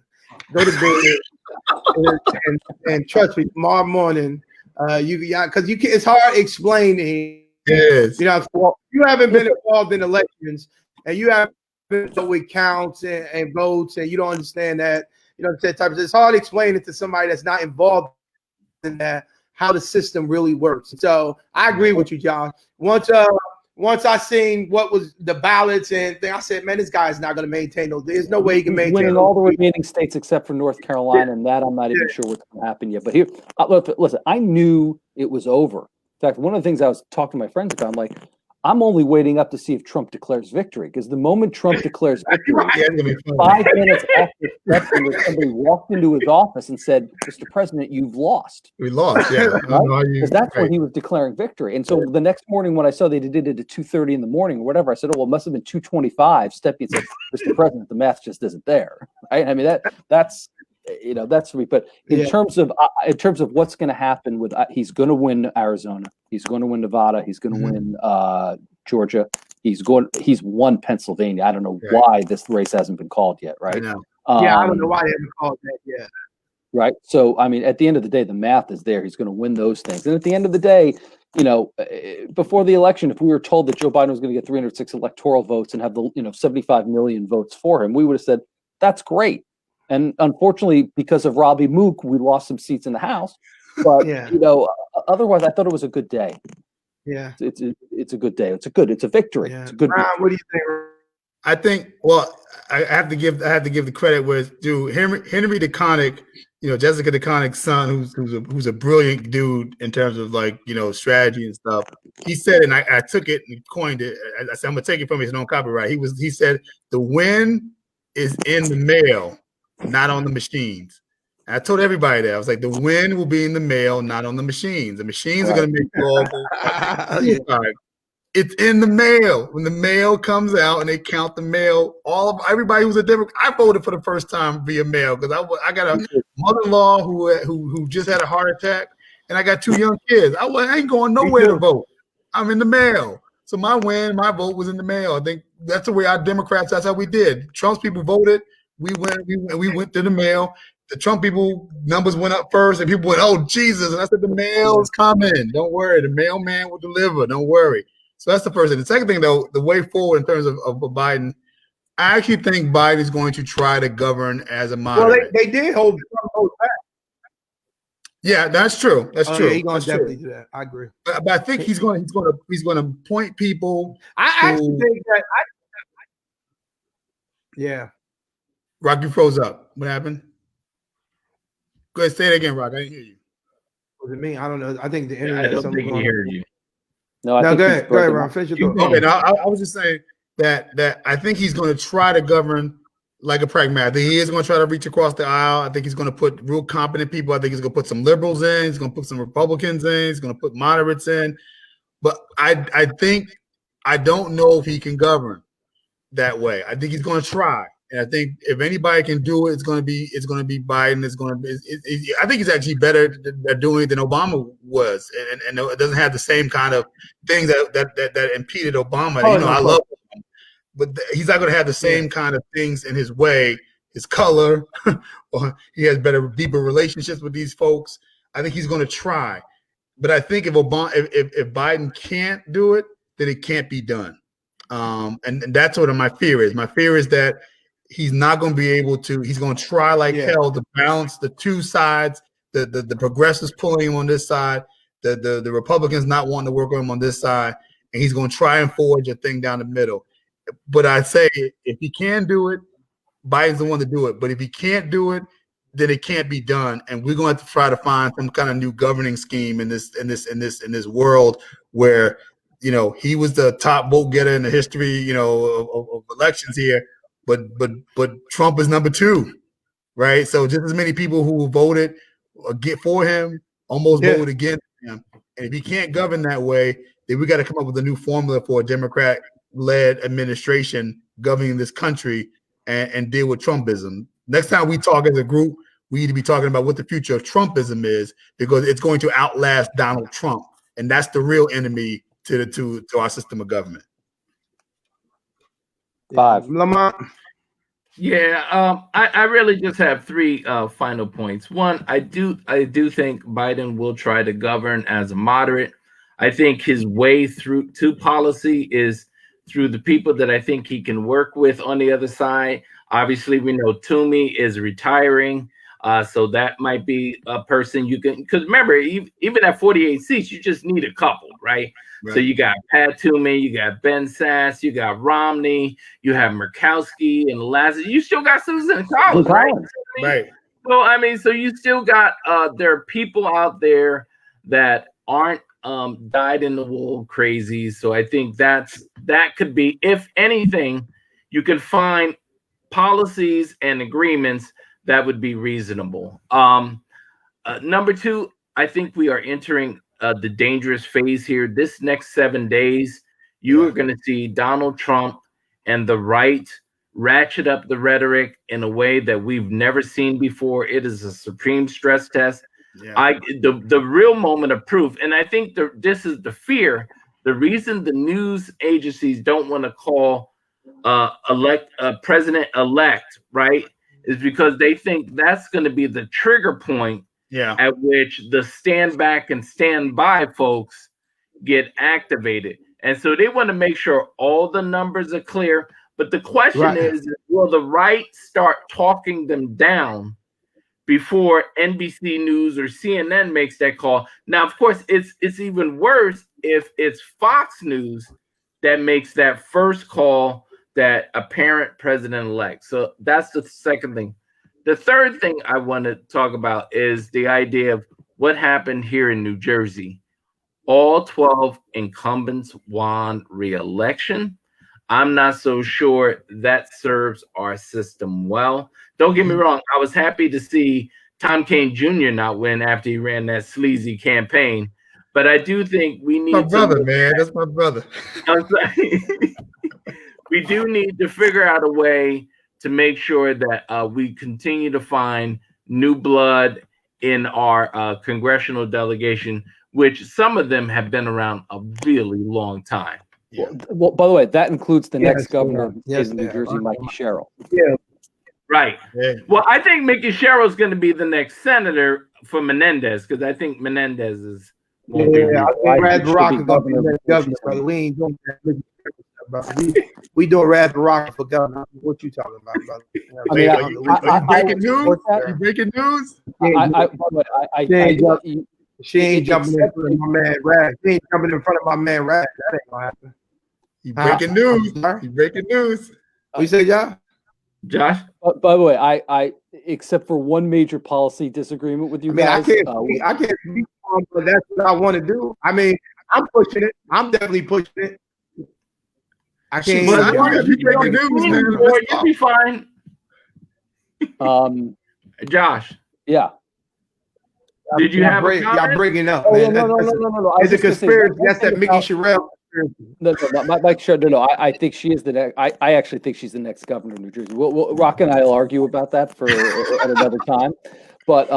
go to bed and trust me, tomorrow morning, because it's hard explaining. Yes. You haven't been involved in elections, and you haven't been with counts and votes, and you don't understand that. It's hard explaining to somebody that's not involved in that how the system really works. So I agree with you, John. Once I seen what was the ballots and thing, I said, man, this guy's not going to maintain those. There's no way he can maintain winning all the remaining states except for North Carolina, and that I'm not even sure what's going to happen yet. But here, listen, I knew it was over. In fact, one of the things I was talking to my friends about, I'm like, I'm only waiting up to see if Trump declares victory, because the moment Trump declares victory, 5 minutes after somebody walked into his office and said, Mr. President, you've lost. We lost, yeah. Because that's when he was declaring victory. And so the next morning when I saw they did it at 2:30 in the morning or whatever, I said, oh, well, it must have been 2:25. Stepping and said, Mr. President, the math just isn't there. Right? I mean, that's that's me. But in terms of what's going to happen with, he's going to win Arizona, he's going to win Nevada, he's going to win Georgia, he's won Pennsylvania. I don't know why this race hasn't been called yet, right? I know. I don't know why they haven't called that yet. Right. So I mean, at the end of the day, the math is there. He's going to win those things. And at the end of the day, before the election, if we were told that Joe Biden was going to get 306 electoral votes and have the 75 million votes for him, we would have said that's great. And unfortunately, because of Robbie Mook, we lost some seats in the House. But otherwise, I thought it was a good day. Yeah, it's a good day. It's a victory. Yeah. It's a good. Ron, what do you think? I think. Well, I have to give the credit where it's due. Henry DeConnick, Jessica DeConnick's son, who's a brilliant dude in terms of strategy and stuff. He said, and I took it and coined it. I said I'm gonna take it from his own copyright. He said the win is in the mail, not on the machines. And I told everybody that. I was like, the win will be in the mail, not on the machines. The machines are gonna make you all go. It's in the mail. When the mail comes out and they count the mail, everybody who's a Democrat, I voted for the first time via mail because I got a mother-in-law who just had a heart attack, and I got 2 young kids. I ain't going nowhere to vote. I'm in the mail. So my vote was in the mail. I think that's the way our Democrats, that's how we did. Trump's people voted. We went to the mail. The Trump people numbers went up first, and people went, "Oh Jesus!" And I said, "The mail's coming. Don't worry. The mailman will deliver. Don't worry." So that's the first thing. The second thing, though, the way forward in terms of Biden, I actually think Biden is going to try to govern as a moderate. Well, they did hold back. Yeah, that's true. That's true. Yeah, he's going to definitely do that. I agree. But I think he's going to point people. I actually think that. Yeah. Rock, you froze up. What happened? Go ahead, say it again, Rock. I didn't hear you. Was it me? I don't know. I think the internet. I don't think he heard you. No, go ahead, Ron. Finish your thought. Okay, now I was just saying that I think he's going to try to govern like a pragmatic. He is going to try to reach across the aisle. I think he's going to put real competent people. I think he's going to put some liberals in. He's going to put some Republicans in. He's going to put moderates in. But I think I don't know if he can govern that way. I think he's going to try. And I think if anybody can do it, it's going to be Biden. I think he's actually better at doing it than Obama was, and it doesn't have the same kind of things that impeded Obama. I love him, but he's not going to have the same kind of things in his way, his color, or he has deeper relationships with these folks. I think he's going to try, but I think if Biden can't do it, then it can't be done, and that's what my fear is. My fear is that he's not going to be able to. He's going to try like hell to balance the two sides. The progressives pulling him on this side, the Republicans not wanting to work with him on this side, and he's going to try and forge a thing down the middle. But I say if he can do it, Biden's the one to do it. But if he can't do it, then it can't be done, and we're going to have to try to find some kind of new governing scheme in this world where he was the top vote getter in the history of elections here. But Trump is number 2, right? So just as many people who voted for him almost voted against him. And if he can't govern that way, then we got to come up with a new formula for a Democrat-led administration governing this country and deal with Trumpism. Next time we talk as a group, we need to be talking about what the future of Trumpism is, because it's going to outlast Donald Trump, and that's the real enemy to our system of government. 5. Lamont. Yeah, I really just have 3 final points. One, I do think Biden will try to govern as a moderate. I think his way through to policy is through the people that I think he can work with on the other side. Obviously, we know Toomey is retiring, so that might be a person you can. Because remember, even at 48 seats, you just need a couple, right? So you got Pat Toomey, you got Ben Sass, you got Romney, you have Murkowski and Lazarus. You still got Susan Collins, right? Right. So so you still got there are people out there that aren't dyed in the wool crazy. So I think that could be, if anything, you can find policies and agreements that would be reasonable. Number 2, I think we are entering the dangerous phase here. This next 7 days, you are going to see Donald Trump and the right ratchet up the rhetoric in a way that we've never seen before. It is a supreme stress test. Yeah. The real moment of proof, and I think this is the fear. The reason the news agencies don't want to call president-elect, right, is because they think that's going to be the trigger point at which the stand back and stand by folks get activated. And so they want to make sure all the numbers are clear. But the question is, will the right start talking them down before NBC News or CNN makes that call? Now, of course, it's even worse if it's Fox News that makes that first call that apparent president-elect. So that's the second thing. The third thing I want to talk about is the idea of what happened here in New Jersey. All 12 incumbents won re-election. I'm not so sure that serves our system well. Don't get me wrong. I was happy to see Tom Kaine Jr. not win after he ran that sleazy campaign. But I do think we need my brother, man. That's my brother. I'm sorry. We do need to figure out a way to make sure that we continue to find new blood in our congressional delegation, which some of them have been around a really long time. Yeah. Well, by the way, that includes the next governor of New Jersey, Mikey Sherrill. Yeah. Right. Yeah. Well, I think Mickey Sherrill is going to be the next senator for Menendez, because I think Menendez is. I think Raz Barack is going to be the next governor, brother. We ain't doing that. We doing Raz Barack for governor. What you talking about, brother? Breaking news? Breaking news? She ain't jumping in front of my man Raz. She ain't jumping in front of my man Raz. That ain't gonna happen. You breaking news? You breaking news? What you say, Josh? Josh? By the way, I except for one major policy disagreement with you guys. I can't speak on, but that's what I want to do. I mean, I'm pushing it. I'm definitely pushing it. I can't. You'll be fine. Josh. Yeah. Did you have y'all breaking up? Oh, man. No. It's a conspiracy. That's that Mickey Sherrill. No, Mike Sherrill. No, I think she is the next. I actually think she's the next governor of New Jersey. Rock and I will argue about that for at another time. But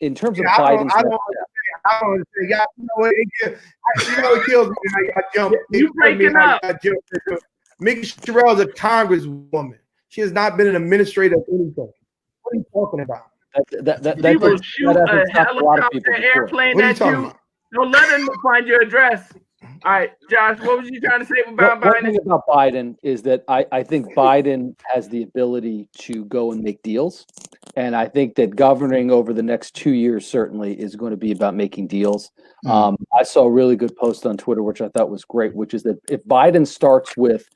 in terms of Biden's, I don't understand. Y'all, it kills me how y'all jump. You breaking up? Mickey Sherrill is a congresswoman. She has not been an administrator of anything. What are you talking about? That will shoot a helicopter airplane at you. Don't let them find your address. All right, Josh, what was you trying to say about Biden? One thing about Biden is that I think Biden has the ability to go and make deals. And I think that governing over the next 2 years certainly is going to be about making deals. I saw a really good post on Twitter, which I thought was great, which is that if Biden starts with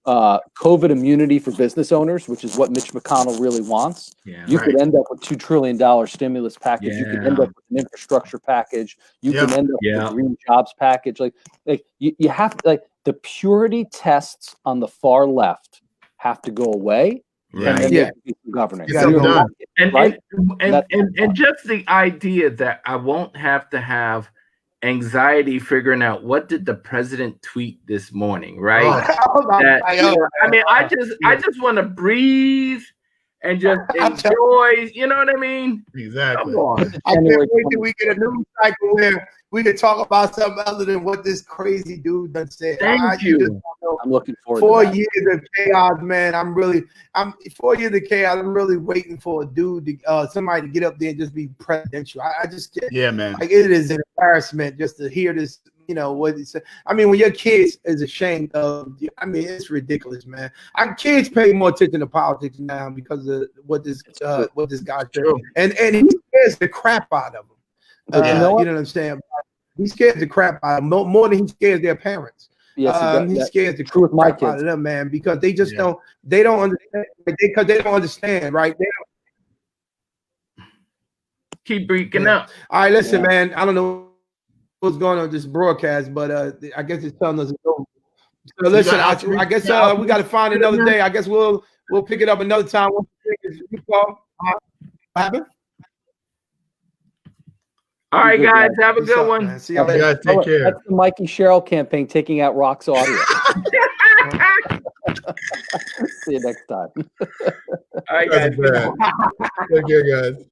COVID immunity for business owners, which is what Mitch McConnell really wants, you could end up with $2 trillion stimulus package. You could end up with an infrastructure package. You can end up with a green jobs package. Like you have to, the purity tests on the far left have to go away. And then governing. And just the idea that I won't have to have anxiety figuring out what did the president tweet this morning, right? I just want to breathe and just enjoy. You know what I mean? Exactly. Come on. I can't wait till we get a news cycle where we can talk about something other than what this crazy dude done said. Thank you. I'm looking forward. 4 years of chaos, man. I'm 4 years of chaos. I'm really waiting for a dude to somebody to get up there and just be presidential. I just man. Like, it is an embarrassment just to hear this. You know what he said. I mean, when your kids is ashamed of, it's ridiculous, man. Our kids pay more attention to politics now because of what this guy said, and he scares the crap out of them. You know what I'm saying? He scares the crap out of them more than he scares their parents. Yes, he scares the crap out of them, man, because they just don't understand. Because they don't understand, right? They don't. Keep breaking up. All right, listen, man. I don't know what's going on with this broadcast, but I guess it's telling us it's over. So listen, I guess we got to find another day. I guess we'll pick it up another time. What happened? All right, guys, have a good one. See y'all later. Take care. That's the Mikey Sherrill campaign taking out Rock's audio. See you next time. All right, guys. Take care, guys.